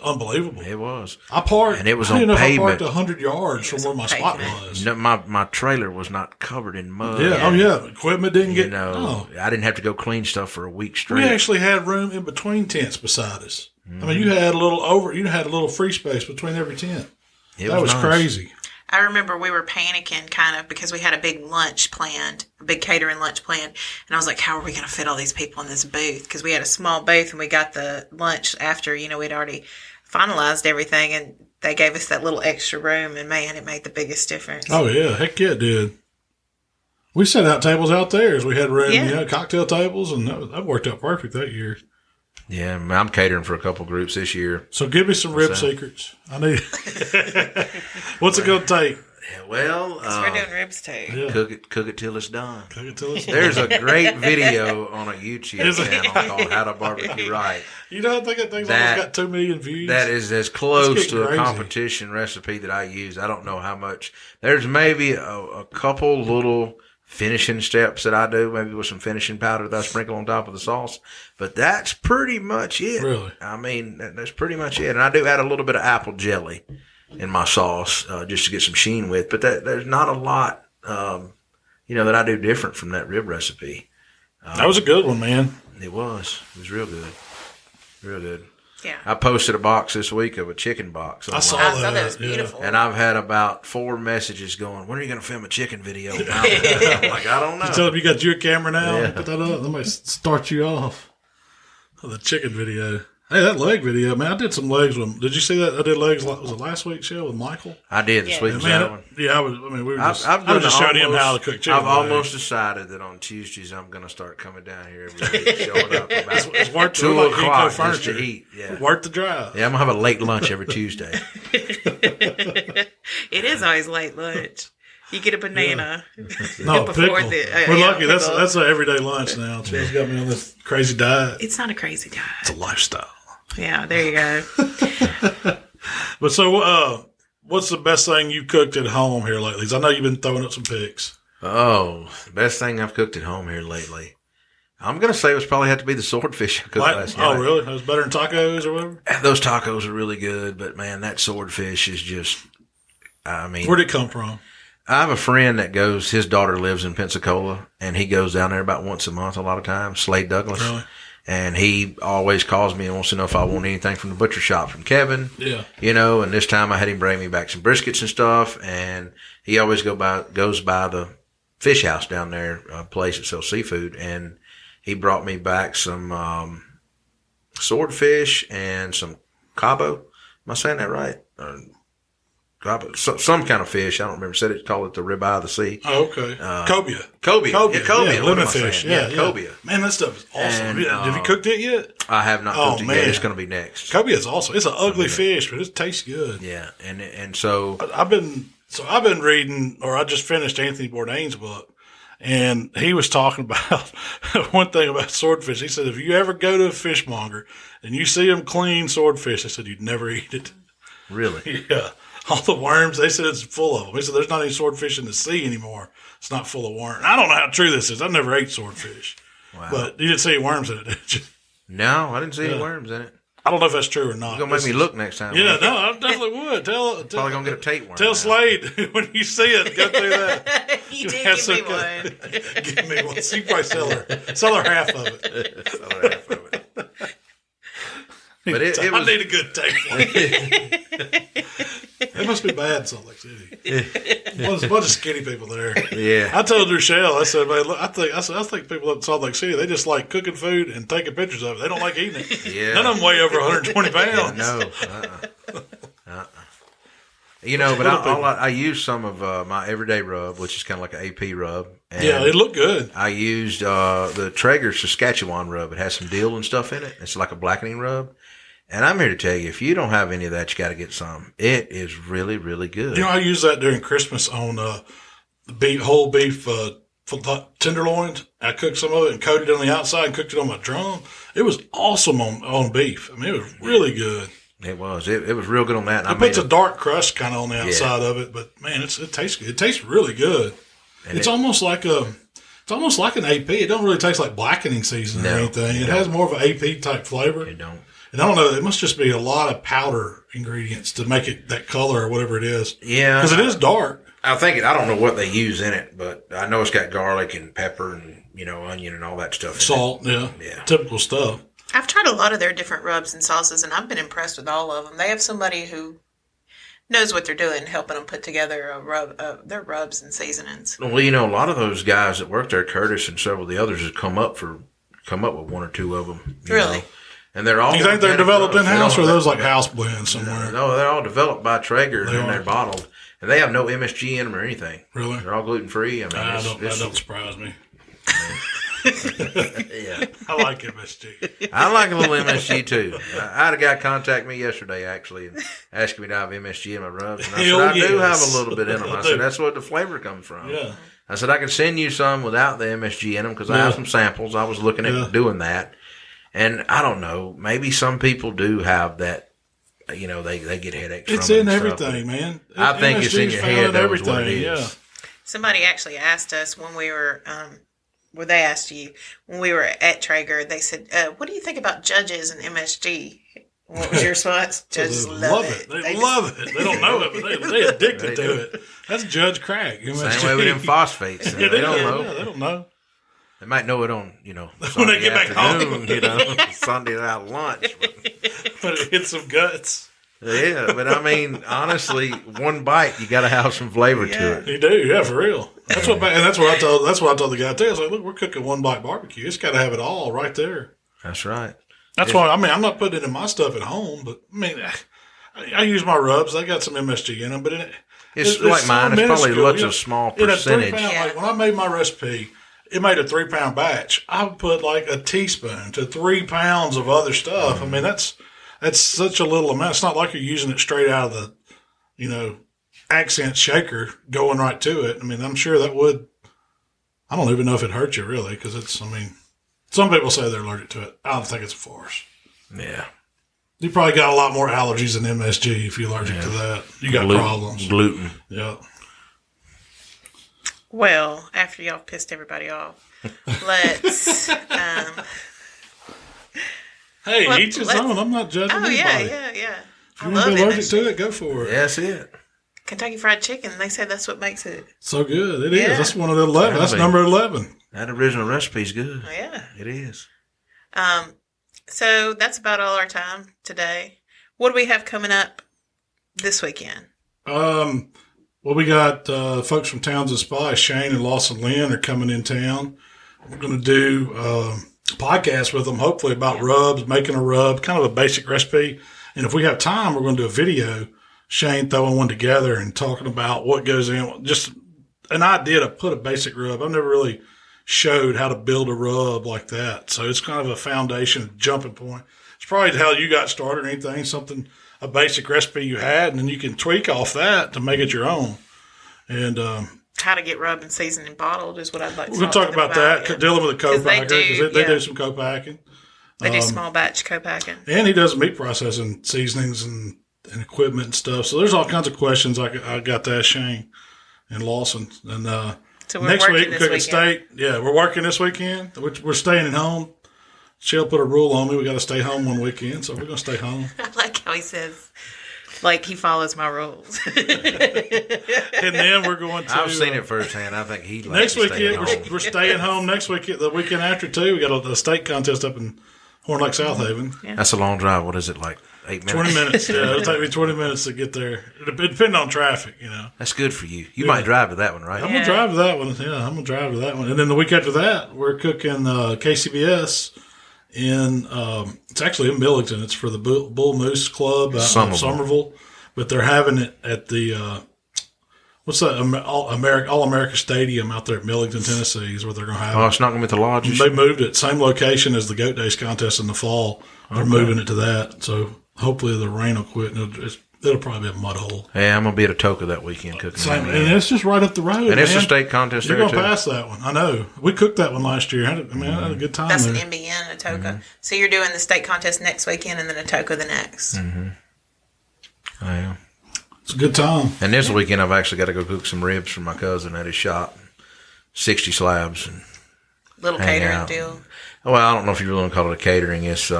unbelievable. It was. I parked. And it was I didn't on know if I parked pavement. 100 yards from where my spot was. No, my trailer was not covered in mud. Yeah. Oh, yeah. Equipment didn't get. I didn't have to go clean stuff for a week straight. We actually had room in between tents beside us. I mean, you had a little free space between every tent. That was nice. Crazy. I remember we were panicking kind of because we had a big lunch planned, a big catering lunch planned. And I was like, how are we going to fit all these people in this booth? Because we had a small booth and we got the lunch after, we'd already finalized everything. And they gave us that little extra room. And, man, it made the biggest difference. Oh, yeah. Heck yeah, it did. We set out tables out there as we had room, cocktail tables. And that worked out perfect that year. Yeah, I'm catering for a couple groups this year. So give me some rib secrets. I need. What's it going to take? Yeah, well, we're doing ribs too. Yeah. Cook it till it's done. Cook it till it's done. There's a great video on a YouTube channel called How to Barbecue Right. I think that thing's almost got 2 million views. That is as close to a competition recipe that I use. I don't know how much. There's maybe a couple little finishing steps that I do, maybe with some finishing powder that I sprinkle on top of the sauce. But that's pretty much it. Really? I mean, that's pretty much it. And I do add a little bit of apple jelly in my sauce just to get some sheen with. But there's not a lot, that I do different from that rib recipe. That was a good one, man. It was. It was real good. Real good. Yeah. I posted a box this week of a chicken box. I saw that. That was beautiful. And I've had about 4 messages going, when are you going to film a chicken video? I'm like, I don't know. You tell them you got your camera now. Yeah. Put that up. They might start you off. Oh, the chicken video. Hey, that leg video, man. I did some legs with. Did you see that? I did legs. Was it last week's show with Michael? I did the sweet and sour one. Yeah, I was. I mean, we were just. I was just showing him how to cook chicken. I've almost decided that on Tuesdays I'm going to start coming down here every week, showing up about it's worth 2 o'clock just to eat. Yeah, worth the drive. Yeah, I'm gonna have a late lunch every Tuesday. It is always late lunch. You get a banana. No, pickle. We're lucky. That's our everyday lunch now. She's got me on this crazy diet. It's not a crazy diet. It's a lifestyle. Yeah, there you go. But so, what's the best thing you cooked at home here lately? 'Cause I know you've been throwing up some pics. Oh, the best thing I've cooked at home here lately. I'm going to say it was probably have to be the swordfish I cooked last night. Oh, really? That was better than tacos or whatever? Those tacos are really good, but man, that swordfish is just, Where'd it come from? I have a friend that goes, his daughter lives in Pensacola, and he goes down there about once a month a lot of times, Slade Douglas. Really? And he always calls me and wants to know if I want anything from the butcher shop from Kevin. Yeah. And this time I had him bring me back some briskets and stuff, and he always goes by the fish house down there, a place that sells seafood, and he brought me back some swordfish and some cabo. Am I saying that right? Some kind of fish. I don't remember. Called it the ribeye of the sea. Oh, okay. Cobia. Cobia. Lemon fish. Yeah, cobia. Man, that stuff is awesome. And, have you cooked it yet? I have not cooked it yet. It's going to be next. Cobia is awesome. It's an ugly fish, but it tastes good. Yeah, and so I've been reading, or I just finished Anthony Bourdain's book, and he was talking about one thing about swordfish. He said if you ever go to a fishmonger and you see them clean swordfish, they said you'd never eat it. Really? Yeah. All the worms, they said it's full of them. He said there's not any swordfish in the sea anymore. It's not full of worms. I don't know how true this is. I never ate swordfish. Wow. But you didn't see any worms in it, did you? No, I didn't see any worms in it. I don't know if that's true or not. You're going to make me look next time. Yeah, no, I definitely would. Probably going to get a tapeworm. Tell Slade when you see it, go through that. You did give me one. Give me one. So you probably sell her half of it. Sell her half of it. But I need a good tapeworm. It must be bad in Salt Lake City. There's a bunch of skinny people there. Yeah. I told Rachelle, I said, man, look, I think people up in Salt Lake City, they just like cooking food and taking pictures of it. They don't like eating it. Yeah. None of them weigh over 120 pounds. No. But I use some of my everyday rub, which is kind of like an AP rub. And yeah, it looked good. I used the Traeger Saskatchewan rub. It has some dill and stuff in it. It's like a blackening rub. And I'm here to tell you, if you don't have any of that, you got to get some. It is really, really good. I use that during Christmas on whole beef tenderloins. I cooked some of it and coated it on the outside and cooked it on my drum. It was awesome on beef. I mean, it was really good. It was. It was real good on that. And it puts a dark crust kind of on the outside of it, but man, it tastes good. It tastes really good. And it's almost like It's almost like an AP. It don't really taste like blackening seasoning or anything. It has more of an AP type flavor. It don't. And I don't know. It must just be a lot of powder ingredients to make it that color or whatever it is. Yeah. Because it is dark. I don't know what they use in it, but I know it's got garlic and pepper and, onion and all that stuff. Salt, yeah. Typical stuff. I've tried a lot of their different rubs and sauces, and I've been impressed with all of them. They have somebody who knows what they're doing, helping them put together their rubs and seasonings. Well, a lot of those guys that work there, Curtis and several of the others, have come up with one or two of them. Really? And they're all. You think they're developed in house, or are those like house blends somewhere? No, they're all developed by Traeger and they're bottled, and they have no MSG in them or anything. Really? They're all gluten free. That don't surprise me. Yeah, I like MSG. I like a little MSG too. I had a guy contact me yesterday actually and asking me to have MSG in my rubs, and I said I do have a little bit in them. I said that's what the flavor comes from. Yeah. I said I can send you some without the MSG in them because I have some samples. I was looking at doing that, and I don't know. Maybe some people do have that. They get headaches. It's from it in and everything, man. I think it's in your head. That's what it is. Yeah. Somebody actually asked us when we were. They asked you when we were at Traeger. They said, "What do you think about judges and MSG?" What was your response? Judges love it. They love it. They don't know it, but they addicted to it. That's Judge crack. MSG. Same way with them phosphates. They don't know. Yeah, they don't know. They might know it on, when they get back home, Sunday night lunch. But it hits some guts. Yeah, but I mean, honestly, one bite, you got to have some flavor to it. You do, yeah, for real. That's what I told the guy too. I was like, look, we're cooking one bite barbecue. It's got to have it all right there. That's right. That's why. I mean, I'm not putting it in my stuff at home, but I mean, I use my rubs. They got some MSG in them, but it's like mine. It's probably a small percentage. Like when I made my recipe, it made a 3-pound batch. I would put like a teaspoon to 3 pounds of other stuff. I mean, that's such a little amount. It's not like you're using it straight out of the, accent shaker going right to it. I mean, I'm sure that would, I don't even know if it hurt you really, because some people say they're allergic to it. I don't think it's a farce. Yeah. You probably got a lot more allergies than MSG if you're allergic to that. You got problems. Gluten. Yeah. Well, after y'all pissed everybody off, let's. Hey, each his own. I'm not judging anybody. Yeah. If you want to be allergic to it, go for it. Yeah, that's it. Kentucky Fried Chicken. They say that's what makes it so good. It is. That's one of the 11. That's number 11. That original recipe's good. Yeah, it is. So that's about all our time today. What do we have coming up this weekend? Well, we got folks from Towns and Spice, Shane and Lawson Lynn are coming in town. We're going to do a podcast with them, hopefully about rubs, making a rub, kind of a basic recipe. And if we have time, we're going to do a video, Shane throwing one together and talking about what goes in. Just an idea to put a basic rub. I've never really showed how to build a rub like that. So it's kind of a foundation, jumping point. It's probably how you got started or anything, a basic recipe you had, and then you can tweak off that to make it your own. And how to get rub and seasoned and bottled is what I'd like to we'll talk about that, dealing with a co-packer, because they do some co-packing. They do small batch co-packing. And he does meat processing, seasonings, and equipment and stuff. So there's all kinds of questions I got to ask Shane and Lawson. And so we're next week, we're cooking steak. Yeah, we're working this weekend. We're staying at home. She'll put a rule on me. We got to stay home one weekend, so we're going to stay home. I like how he says, like he follows my rules. And then we're going to. I've seen it firsthand. I think he likes next to stay weekend. home. We're staying home next weekend. The weekend after too, we got a steak contest up in Horn Lake, South Haven. Yeah. That's a long drive. What is it, like 8 minutes? 20 minutes. Yeah, it'll take me 20 minutes to get there. It depends on traffic, That's good for you. You might drive to that one, right? I'm going to drive to that one. Yeah, I'm going to drive to that one. And then the week after that, we're cooking KCBS in, it's actually in Millington. It's for the Bull Moose Club out in Somerville. But they're having it at the, what's that, All-America Stadium out there at Millington, Tennessee is where they're going to have it. Oh, it's not going to be at the lodge? They moved it. Same location as the Goat Days contest in the fall. They're moving it to that. So hopefully the rain will quit. And it'll probably be a mud hole. Yeah, I'm going to be at Atoka that weekend cooking. And it's just right up the road. And it's a state contest. You're going to pass that one. I know. We cooked that one last year. I had a good time. That's there. an MBN, Atoka. Mm-hmm. So you're doing the state contest next weekend and then Atoka the next. Mm-hmm. I am. It's a good time. And this weekend I've actually got to go cook some ribs for my cousin at his shop. 60 slabs. And little hang catering out. deal. Well, I don't know if you really want to call it a catering. It's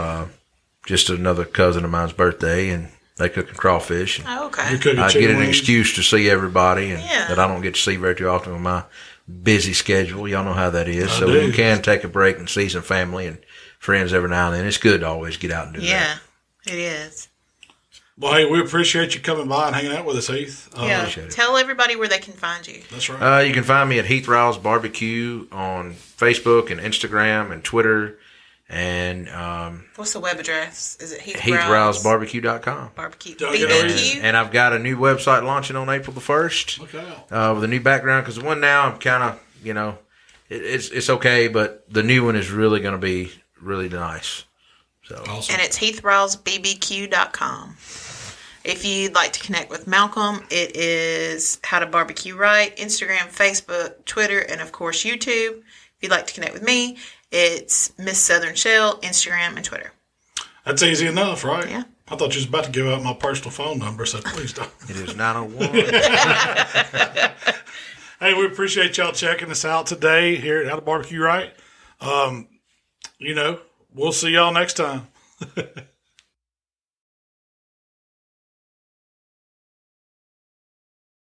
just another cousin of mine's birthday, and they cook crawfish. And Oh, okay. You're cooking I chicken get an wings. excuse to see everybody, and Yeah. that I don't get to see very too often with my busy schedule. Y'all know how that is. I So do. you can take a break and see some family and friends every now and then. It's good to always get out and do that. Yeah, it is. Well, hey, we appreciate you coming by and hanging out with us, Heath. Yeah. appreciate it. Tell everybody where they can find you. That's right. You can find me at Heath Riles Barbecue on Facebook and Instagram and Twitter, and What's the web address? Is it Heath HeathRilesBarbecue.com. Barbecue? Don't get it BBQ? And I've got a new website launching on April the 1st Look out. with a new background, because the one now I'm kind of, it's okay, but the new one is really going to be really nice. So Awesome. And it's HeathRilesBBQ.com. If you'd like to connect with Malcolm, it is HowToBBQRight, Instagram, Facebook, Twitter, and of course YouTube. If you'd like to connect with me, it's Miss Southern Shell, Instagram, and Twitter. That's easy enough, right? Yeah. I thought you was about to give out my personal phone number, so please don't. it is 901. Hey, we appreciate y'all checking us out today here at How to Barbecue Right. We'll see y'all next time.